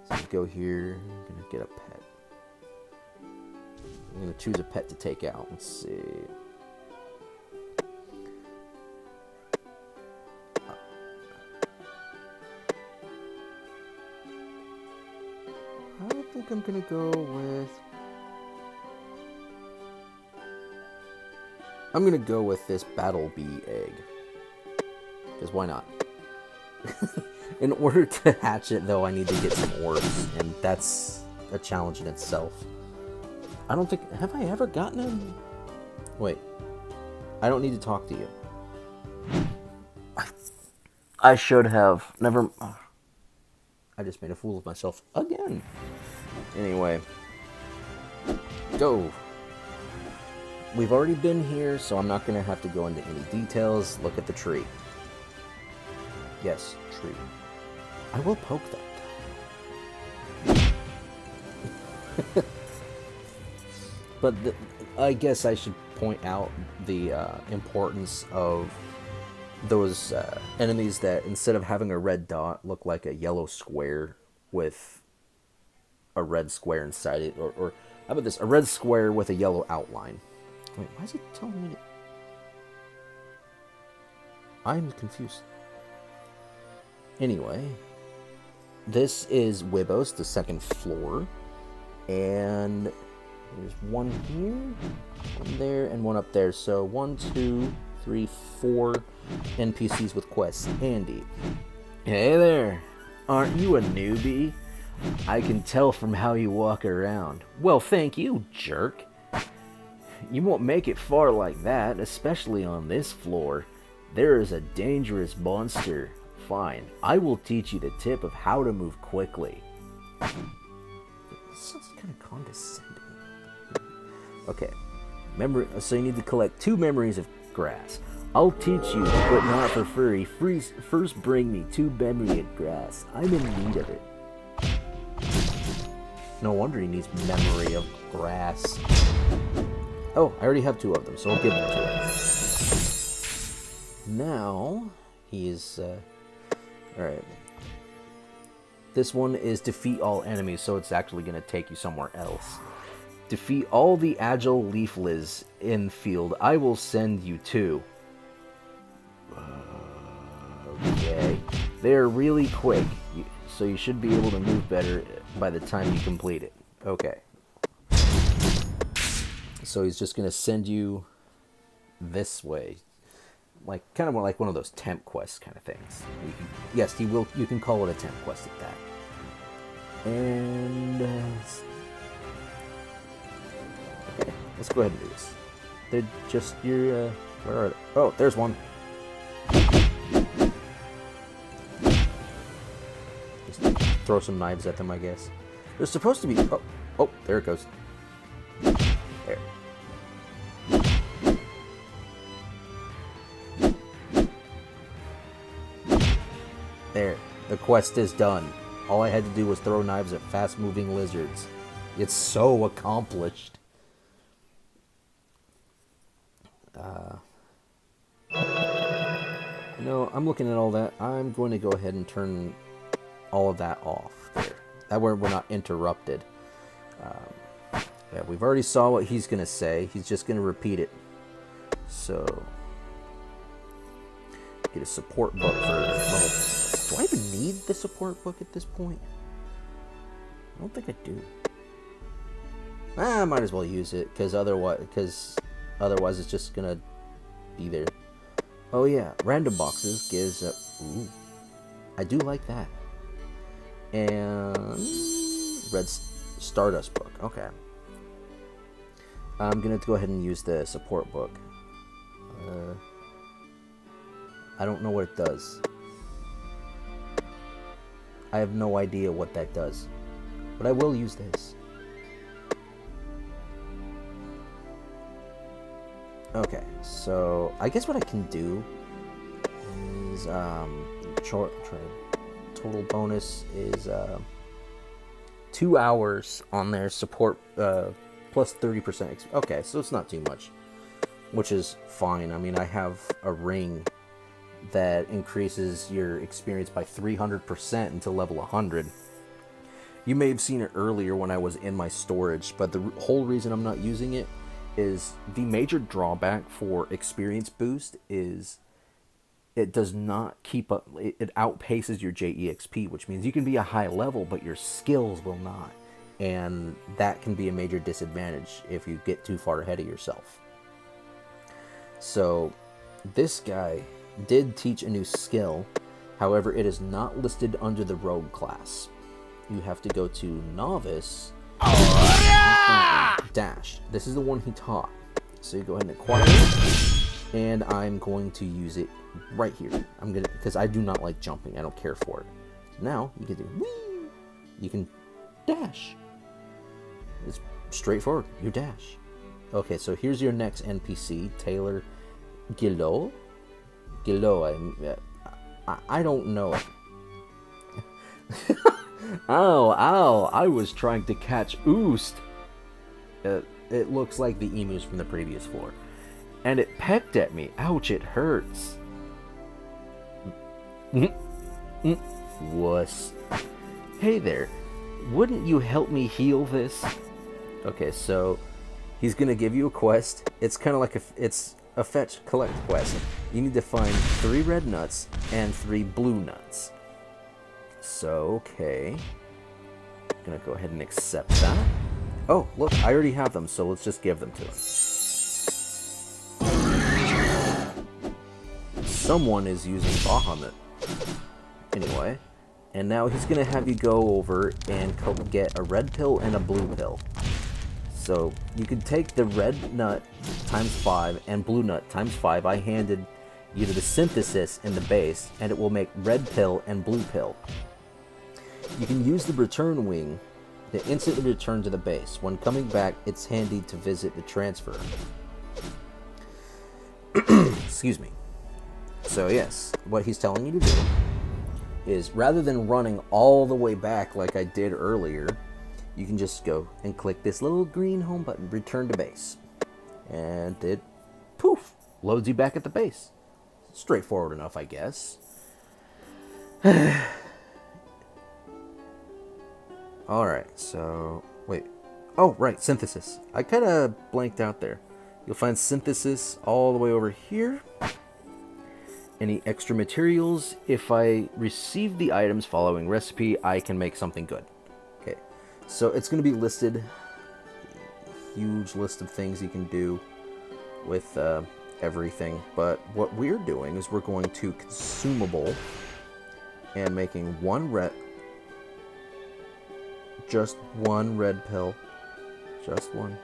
So go here. I'm going to get a pet. I'm going to choose a pet to take out. Let's see. I think I'm going to go with... I'm going to go with this Battle Bee egg. Because why not? In order to hatch it, though, I need to get some orbs. And that's a challenge in itself. I don't think... Have I ever gotten them? Wait. I don't need to talk to you. I should have. Never... I just made a fool of myself again. Anyway. Go. We've already been here, so I'm not going to have to go into any details. Look at the tree. Yes, tree. I will poke that. But I guess I should point out the importance of those enemies that instead of having a red dot look like a yellow square with a red square inside it. Or how about this? A red square with a yellow outline. Wait, why is it telling me to... I'm confused. Anyway, this is Wibos, the second floor. And there's one here, one there, and one up there. So 1, 2, 3, 4 NPCs with quests. Andy. Hey there. Aren't you a newbie? I can tell from how you walk around. Well, thank you, jerk. You won't make it far like that, especially on this floor. There is a dangerous monster. Fine, I will teach you the tip of how to move quickly. This sounds kind of condescending. Okay, so you need to collect 2 memories of grass. I'll teach you, but not for free. First bring me 2 memory of grass. I'm in need of it. No wonder he needs memory of grass. Oh, I already have 2 of them, so I'll give them to him. Now, he is... Alright. This one is defeat all enemies, so it's actually going to take you somewhere else. Defeat all the agile leaflets in field. I will send you 2. Okay. They're really quick, so you should be able to move better by the time you complete it. Okay. So he's just going to send you this way. Like, kind of more like one of those temp quests kind of things. Yes, he will. You can call it a temp quest at that. And okay, let's go ahead and do this. They're just your. Where are they? Oh, there's one. Just throw some knives at them, I guess. There's supposed to be. Oh, there it goes. There. There. The quest is done. All I had to do was throw knives at fast-moving lizards. It's so accomplished. No, I'm looking at all that. I'm going to go ahead and turn all of that off there. That way we're not interrupted. Yeah, we've already saw what he's going to say. He's just going to repeat it. So, get a support book for level. Do I even need the support book at this point? I don't think I do. I might as well use it, because otherwise it's just gonna be there. Oh yeah, random boxes gives a. Ooh, I do like that. And red Stardust book. Okay. I'm gonna go ahead and use the support book. I don't know what it does. I have no idea what that does. But I will use this. Okay, so I guess what I can do is total bonus is 2 hours on their support plus 30%. Okay, so it's not too much, which is fine. I mean, I have a ring that increases your experience by 300% until level 100. You may have seen it earlier when I was in my storage, but the whole reason I'm not using it is the major drawback for experience boost is it does not keep up. It outpaces your JEXP, which means you can be a high level, but your skills will not. And that can be a major disadvantage if you get too far ahead of yourself. So this guy did teach a new skill. However, it is not listed under the rogue class. You have to go to novice, dash. This is the one he taught. So you go ahead and acquire it, and I'm going to use it right here. I'm gonna, because I do not like jumping. I don't care for it. Now you can do whee. You can dash. It's straightforward. You dash. Okay, so here's your next NPC, Taylor Gillot. I don't know. Ow, I was trying to catch Oost. It looks like the emus from the previous floor. And it pecked at me. Ouch, it hurts. Wuss. Hey there, wouldn't you help me heal this? Okay, so he's gonna give you a quest. It's kind of like it's a fetch collect quest. You need to find 3 red nuts and 3 blue nuts. So, okay. I'm gonna go ahead and accept that. Oh, look, I already have them, so let's just give them to him. Someone is using Bahamut. Anyway, and now he's gonna have you go over and get a red pill and a blue pill. So you can take the red nut times 5 and blue nut times 5. I handed you to the synthesis in the base, and it will make red pill and blue pill. You can use the return wing to instantly return to the base. When coming back, it's handy to visit the transfer. Excuse me. So yes, what he's telling you to do is, rather than running all the way back like I did earlier, you can just go and click this little green home button, return to base. And it, poof, loads you back at the base. Straightforward enough, I guess. Alright, so, wait. Oh, right, synthesis. I kind of blanked out there. You'll find synthesis all the way over here. Any extra materials? If I receive the items following recipe, I can make something good. Okay, so it's going to be listed. Huge list of things you can do with everything. But what we're doing is we're going to consumable and making just one red pill. Just one.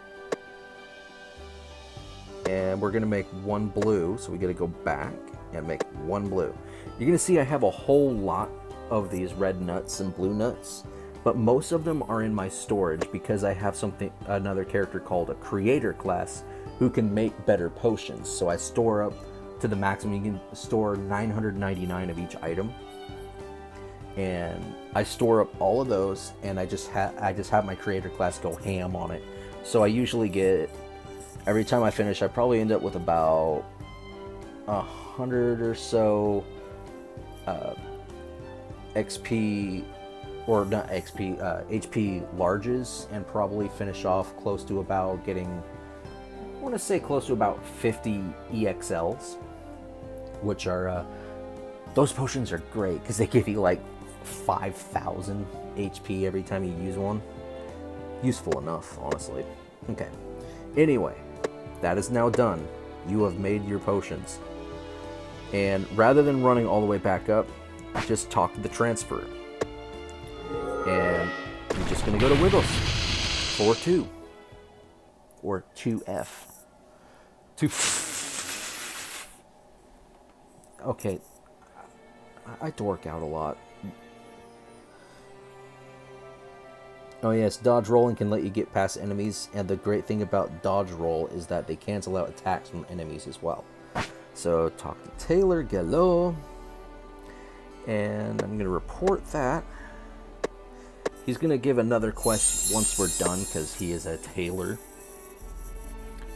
And we're going to make one blue, so we got to go back and make one blue. You're going to see I have a whole lot of these red nuts and blue nuts, but most of them are in my storage because I have another character called a creator class who can make better potions. So I store up to the maximum. You can store 999 of each item. And I store up all of those, and I just have my creator class go ham on it. So I usually get, every time I finish, I probably end up with about 100 or so XP, or not XP, HP larges, and probably finish off close to about getting, I want to say close to about 50 EXLs, which are, those potions are great because they give you like 5,000 HP every time you use one. Useful enough, honestly. Okay. Anyway, that is now done. You have made your potions. And rather than running all the way back up, just talk to the transfer. And you're just going to go to Wiggles. 4-2. Or 2F. Okay. I dork out a lot. Oh yes, dodge rolling can let you get past enemies, and the great thing about dodge roll is that they cancel out attacks from enemies as well. So talk to Taylor Gallo, and I'm going to report that. He's going to give another quest once we're done because he is a tailor.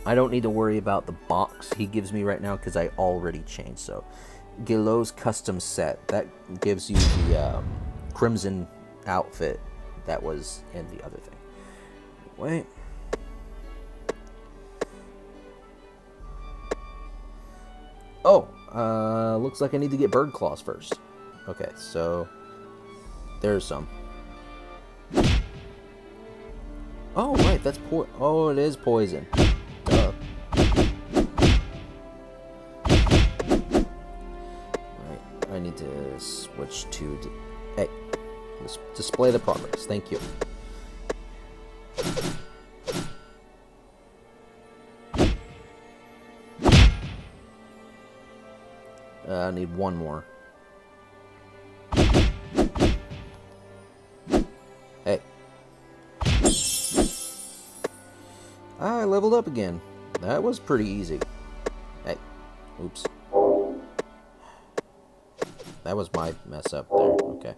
I don't need to worry about the box he gives me right now because I already changed. So Gallo's custom set, that gives you the crimson outfit that was in the other thing. Wait. Oh, looks like I need to get bird claws first. Okay, so there's some. Oh, right, that's oh, it is poison. Duh. Right, I need to switch to... Hey, let's display the progress. Thank you. I need one more. Hey. I leveled up again. That was pretty easy. Hey. Oops. That was my mess up there. Okay.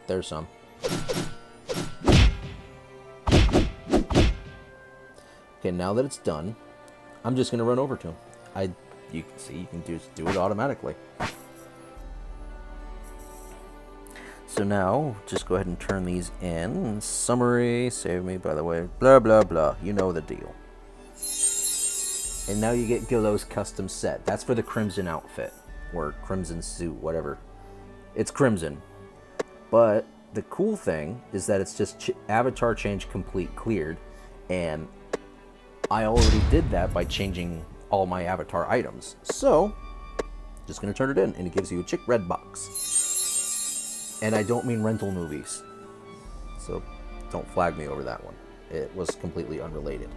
There's some. Okay, now that it's done, I'm just gonna run over to him. You can see, you can just do it automatically. So now, just go ahead and turn these in. Summary, save me, by the way, blah, blah, blah. You know the deal. And now you get Gillo's custom set. That's for the crimson outfit, or crimson suit, whatever. It's crimson. But the cool thing is that it's just avatar change complete cleared, and I already did that by changing all my avatar items. So, just gonna turn it in, and it gives you a chick red box. And I don't mean rental movies, so don't flag me over that one. It was completely unrelated.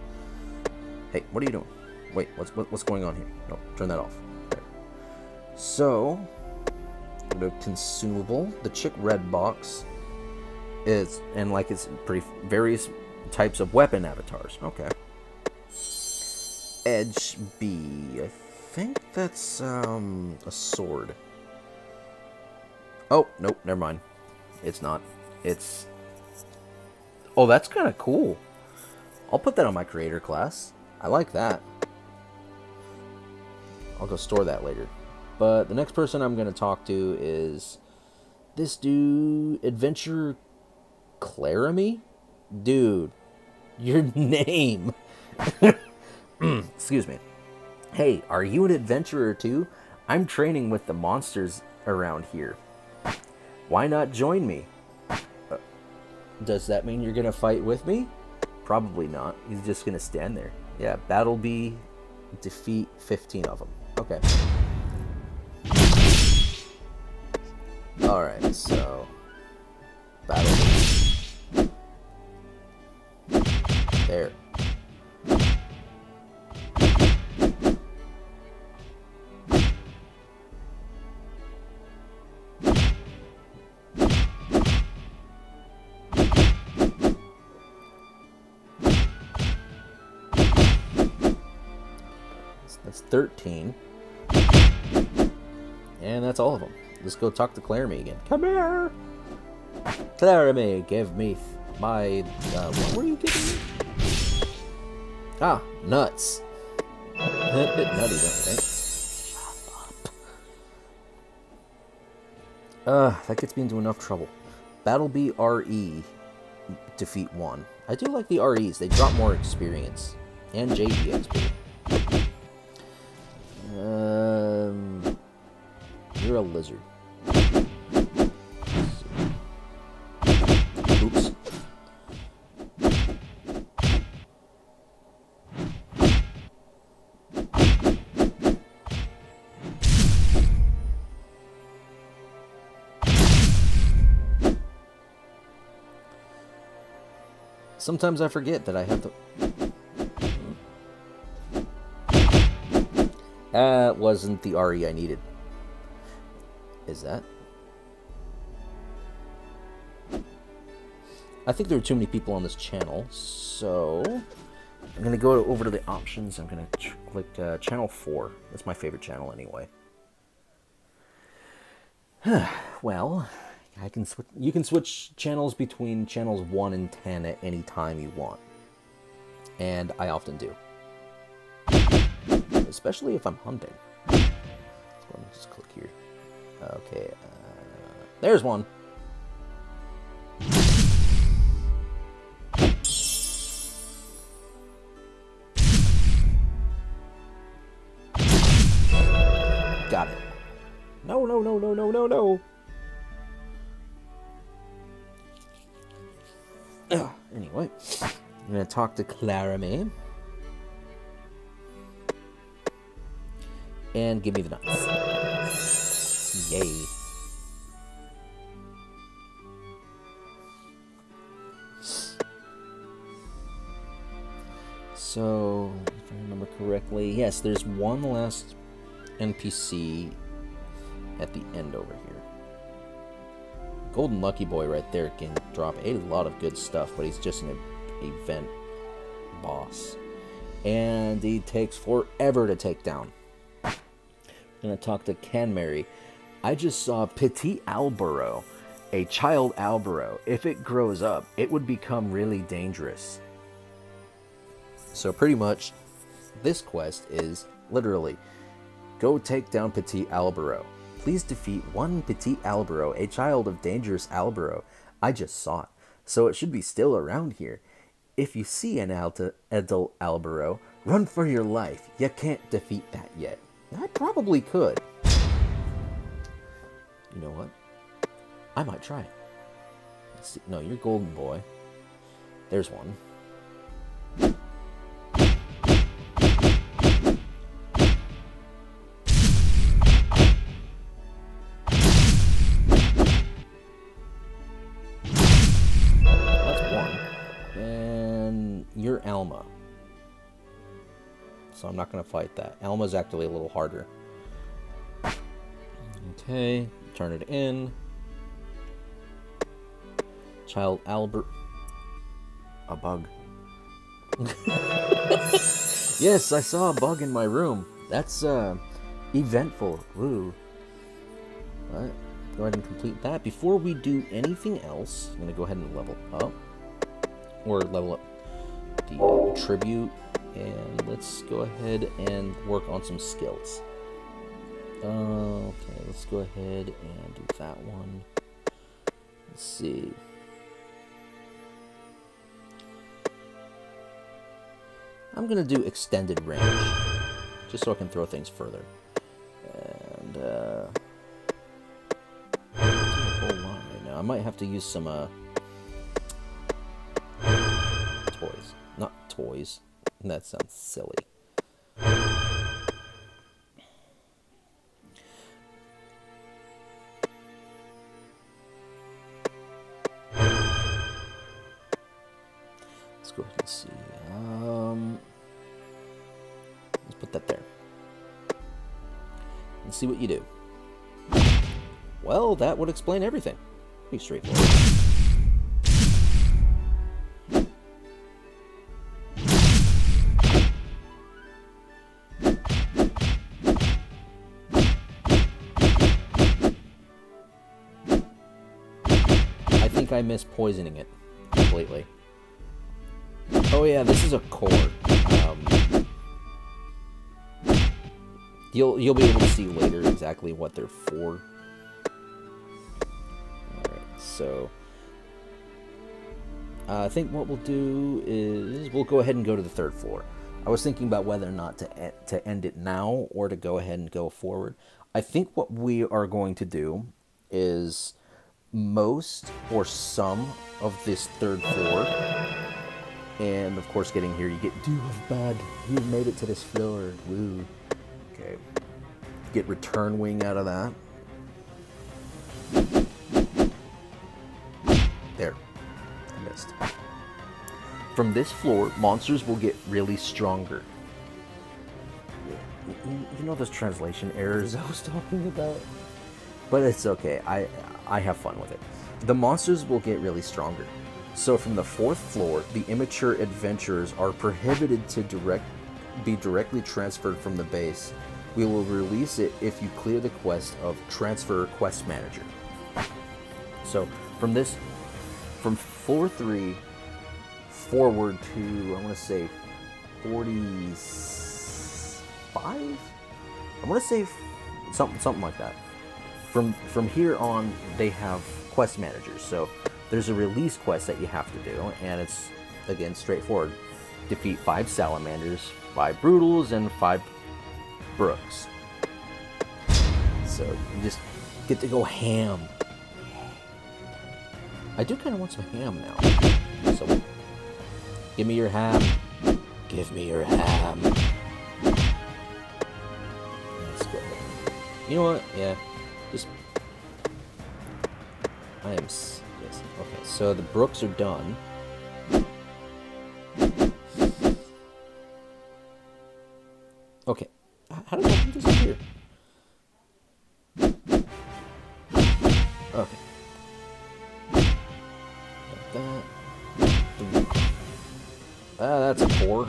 Hey, what are you doing? Wait, what's going on here? No, turn that off. Okay. So, go to consumable. The chick red box is, and like it's pretty various types of weapon avatars. Okay. Edge B. I think that's a sword. Oh, nope, never mind. It's not. It's... Oh, that's kind of cool. I'll put that on my creator class. I like that. I'll go store that later. But the next person I'm going to talk to is this dude, Adventure Claramy? Dude, your name. Excuse me. Hey, are you an adventurer too? I'm training with the monsters around here. Why not join me? Does that mean you're gonna fight with me? Probably not. He's just gonna stand there. Yeah, Battle B, defeat 15 of them. Okay. Alright, so... Battle B. There. That's 13. And that's all of them. Let's go talk to Claramy again. Come here! Claramy, give me my... what were you giving me? Ah, nuts. A bit nutty, don't you think? Shut up. That gets me into enough trouble. Battle B RE, defeat 1. I do like the REs. They drop more experience. And JEXP. You're a lizard. Oops. Sometimes I forget that I have to... That wasn't the RE I needed. Is that? I think there are too many people on this channel, so I'm going to go over to the options. I'm going to click channel 4. That's my favorite channel anyway. Well, you can switch channels between channels 1 and 10 at any time you want. And I often do. Especially if I'm hunting. So let me just click here. Okay, there's one. Got it. No, no, no, no, no, no, no. Anyway, I'm gonna talk to Claramy. And give me the nuts. Yay. So, if I remember correctly, yes, there's one last NPC at the end over here. Golden Lucky Boy right there can drop a lot of good stuff, but he's just an event boss. And he takes forever to take down. I'm going to talk to Canmary. I just saw Petit Albaro, a child Albaro. If it grows up, it would become really dangerous. So pretty much, this quest is literally, go take down Petit Albaro. Please defeat one Petit Albaro, a child of dangerous Albaro. I just saw it, so it should be still around here. If you see an adult Albaro, run for your life. You can't defeat that yet. I probably could. You know what? I might try it. Let's see. No, you're Golden Boy. There's one. That's one. And you're Alma. So I'm not going to fight that. Alma's actually a little harder. Okay, turn it in. Child Albert. A bug. Yes, I saw a bug in my room. That's eventful. Woo. Alright, go ahead and complete that. Before we do anything else, I'm going to go ahead and level up. Or level up the tribute. And let's go ahead and work on some skills. Okay, let's go ahead and do that one. Let's see. I'm gonna do extended range. just so I can throw things further. And, a whole lot right now. I might have to use some, toys. Not toys. That sounds silly. Let's go ahead and see. Let's put that there. And see what you do. Well, that would explain everything. Pretty straightforward. I think I missed poisoning it completely. Oh yeah, this is a core. You'll be able to see later exactly what they're for. Alright, so I think what we'll do is we'll go ahead and go to the third floor. I was thinking about whether or not to end it now or to go ahead and go forward. I think what we are going to do is most or some of this third floor. And of course, getting here, you get "Do of bad. You made it to this floor. Woo." Okay. Get return wing out of that. There. I missed. From this floor, monsters will get really stronger. You know those translation errors I was talking about? But it's okay. I have fun with it. The monsters will get really stronger. So from the fourth floor, the immature adventurers are prohibited to be directly transferred from the base. We will release it if you clear the quest of Transfer Quest Manager. So from floor 3 forward to, I want to say 45? I want to say something like that. From here on, they have quest managers. So there's a release quest that you have to do, and it's, again, straightforward. Defeat 5 salamanders, 5 brutals, and 5 brooks. So you just get to go ham. I do kind of want some ham now. So give me your ham. Give me your ham. Let's go. You know what? Yeah. Just. I am. Yes. Okay. So the brooks are done. Okay. How did I disappear? Okay. That. That's a 4.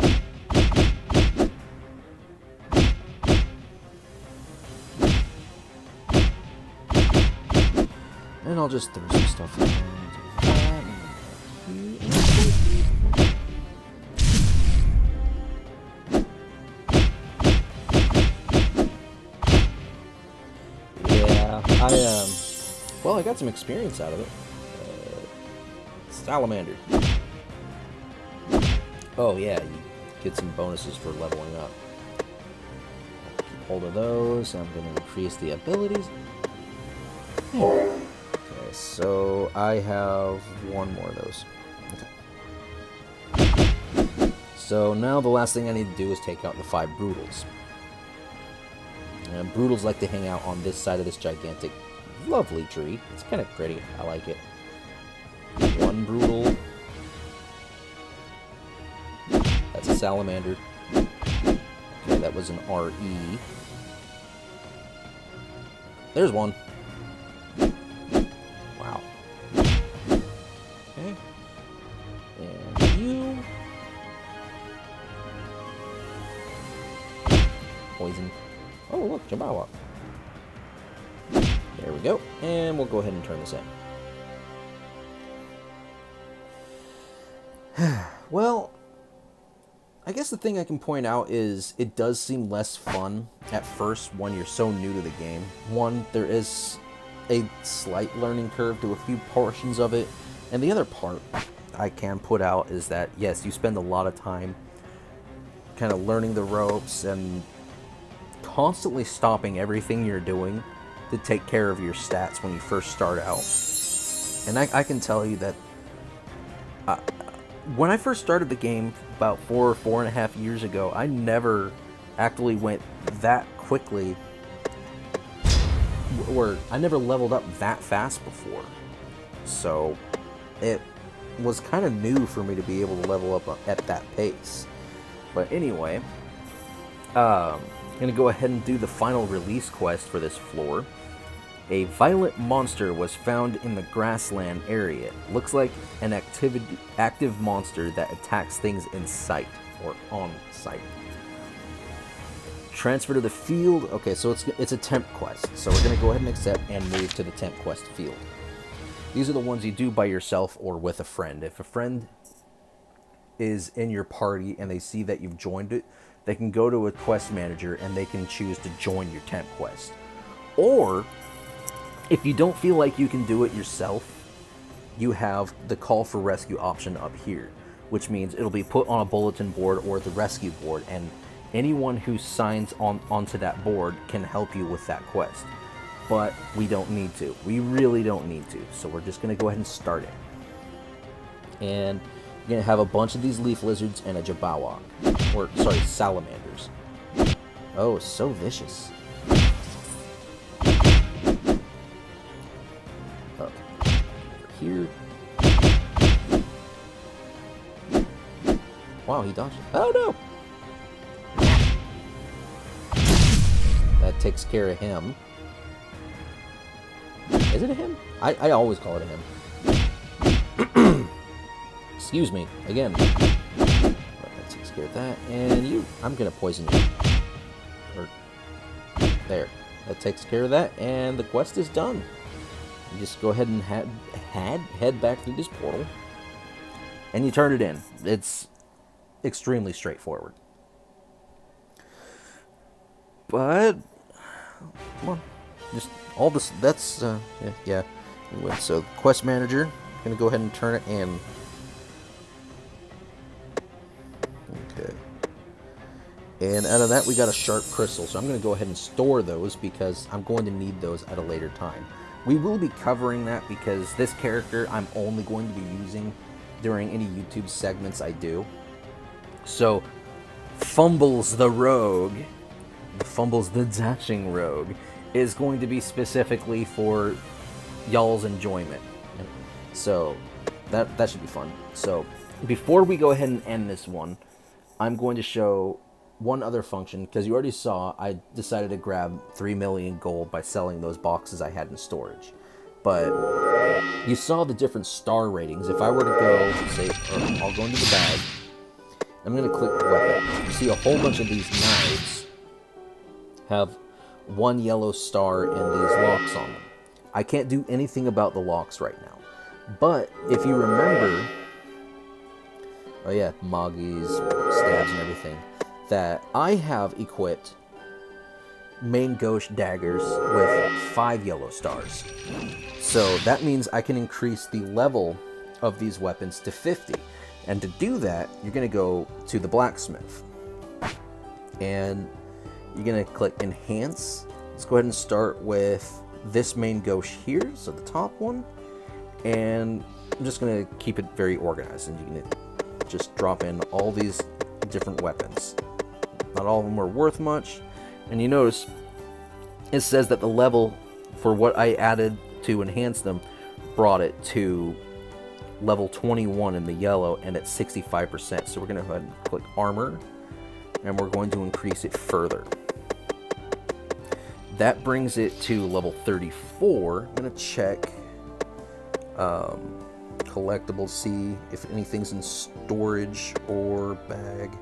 And I'll just throw some stuff in. Well, I got some experience out of it. Salamander. Oh yeah, you get some bonuses for leveling up. Keep hold of those. I'm going to increase the abilities. Okay, so I have 1 more of those. Okay. So now the last thing I need to do is take out the 5 brutals. And brutals like to hang out on this side of this gigantic, lovely tree. It's kind of pretty. I like it. 1 brutal. That's a salamander. Okay, that was an RE. There's 1. Wow. Okay. And you. Poison. Oh, look, Jabawa. There we go. And we'll go ahead and turn this in. Well, I guess the thing I can point out is it does seem less fun at first when you're so new to the game. One, there is a slight learning curve to a few portions of it. And the other part I can put out is that, yes, you spend a lot of time kind of learning the ropes and constantly stopping everything you're doing to take care of your stats when you first start out. And I can tell you that when I first started the game about 4.5 years ago, I never actually went that quickly, or I never leveled up that fast before. So it was kind of new for me to be able to level up at that pace. But anyway, I'm going to go ahead and do the final release quest for this floor. A violent monster was found in the grassland area. Looks like an active monster that attacks things in sight, or on sight. Transfer to the field. Okay, so it's a temp quest. So we're going to go ahead and accept and move to the temp quest field. These are the ones you do by yourself or with a friend. If a friend is in your party and they see that you've joined it, they can go to a quest manager and they can choose to join your temp quest. Or if you don't feel like you can do it yourself, you have the call for rescue option up here, which means it'll be put on a bulletin board or the rescue board, and anyone who signs onto that board can help you with that quest. But we don't need to. We really don't need to. So we're just going to go ahead and start it. And you're going to have a bunch of these leaf lizards and a jabawa. Or, sorry, salamanders. Oh, so vicious. Here. Wow, he dodged. Oh no! That takes care of him. Is it a him? I always call it a him. Excuse me, again. That takes care of that. And you. I'm gonna poison you. Or, there. That takes care of that, and the quest is done. You just go ahead and head back through this portal, and you turn it in. It's extremely straightforward. But come on, just all this. That's yeah. Anyway, so quest manager, gonna go ahead and turn it in. Okay. And out of that, we got a sharp crystal. So I'm going to go ahead and store those because I'm going to need those at a later time. We will be covering that because this character I'm only going to be using during any YouTube segments I do. So, Fumbles the Rogue, Fumbles the Dashing Rogue, is going to be specifically for y'all's enjoyment. So, that should be fun. So, before we go ahead and end this one, I'm going to show one other function, because you already saw I decided to grab 3 million gold by selling those boxes I had in storage. But you saw the different star ratings. If I were to go, say, I'll go into the bag. I'm going to click weapon. You see a whole bunch of these knives have 1 yellow star and these locks on them. I can't do anything about the locks right now. But if you remember, oh yeah, Moggies, stabs and everything, that I have equipped main gauche daggers with 5 yellow stars. So that means I can increase the level of these weapons to 50. And to do that, you're going to go to the blacksmith. And you're going to click enhance. Let's go ahead and start with this main gauche here, so the top one. And I'm just going to keep it very organized. And you can just drop in all these different weapons. Not all of them are worth much. And you notice it says that the level for what I added to enhance them brought it to level 21 in the yellow and at 65%. So we're going to go ahead and click armor, and we're going to increase it further. That brings it to level 34. I'm going to check collectibles, see if anything's in storage or bag,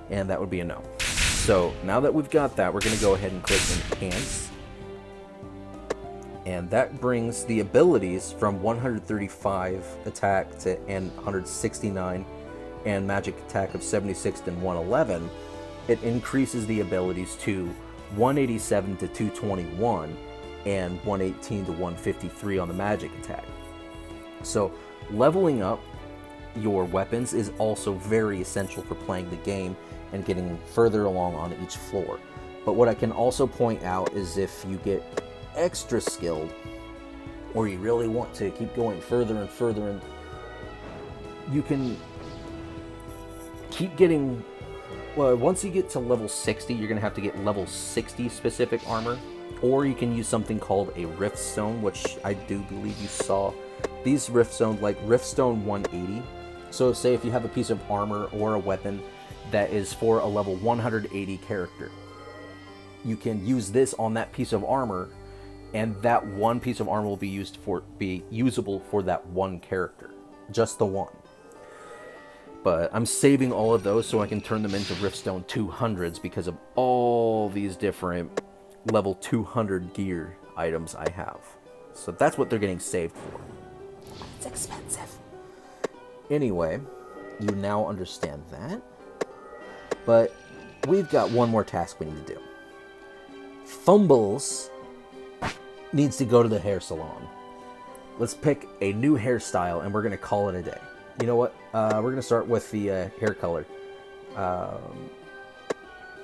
and that would be a no. So now that we've got that, we're going to go ahead and click enhance, and that brings the abilities from 135 attack to and 169 and magic attack of 76 and 111. It increases the abilities to 187 to 221 and 118 to 153 on the magic attack. So leveling up your weapons is also very essential for playing the game and getting further along on each floor. But what I can also point out is if you get extra skilled, or you really want to keep going further and further, and you can keep getting, well, once you get to level 60, you're going to have to get level 60 specific armor, or you can use something called a Rift Stone, which I do believe you saw. These Rift Stones, like Rift Stone 180, so say if you have a piece of armor or a weapon that is for a level 180 character, you can use this on that piece of armor, and that one piece of armor will be usable for that one character, just the one. But I'm saving all of those so I can turn them into Riftstone 200s because of all these different level 200 gear items I have. So that's what they're getting saved for. It's expensive. Anyway, you now understand that. But we've got one more task we need to do. Fumbles needs to go to the hair salon. Let's pick a new hairstyle and we're going to call it a day. You know what? We're going to start with the hair color.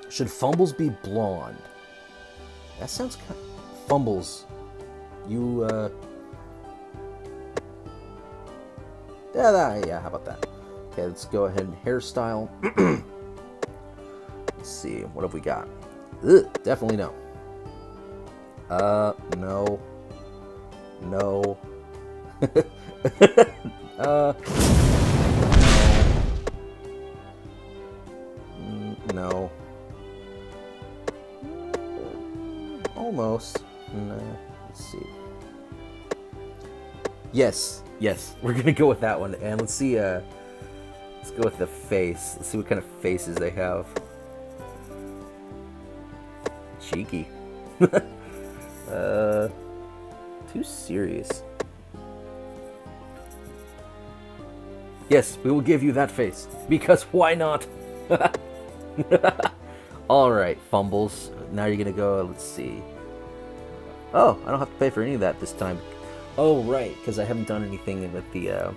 Should Fumbles be blonde? That sounds kind of... Fumbles. You, yeah, how about that? Okay, let's go ahead and hairstyle. Let's see, what have we got? Ugh, definitely no. No. No. No. Almost. Let's see. Yes, we're gonna go with that one. And let's see, let's go with the face. Let's see what kind of faces they have. Cheeky. Too serious. Yes, we will give you that face. Because why not? Alright, Fumbles. Now you're gonna go, let's see. Oh, I don't have to pay for any of that this time. Oh, right, because I haven't done anything with the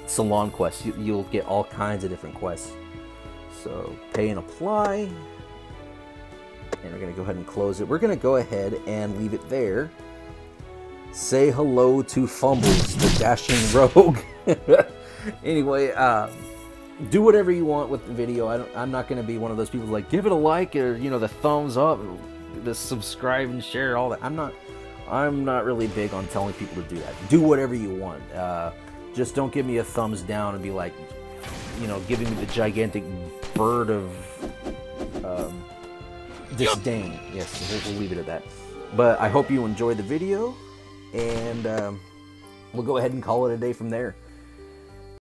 salon quest. You'll get all kinds of different quests. So, pay and apply. And we're going to go ahead and close it. We're going to go ahead and leave it there. Say hello to Fumbles, the dashing rogue. Anyway, do whatever you want with the video. I'm not going to be one of those people like, give it a like, or, you know, the thumbs up, the subscribe and share, all that. I'm not really big on telling people to do that. Do whatever you want. Just don't give me a thumbs down and be like, you know, giving me the gigantic bird of disdain. Yes, we'll leave it at that. But I hope you enjoyed the video, and we'll go ahead and call it a day from there.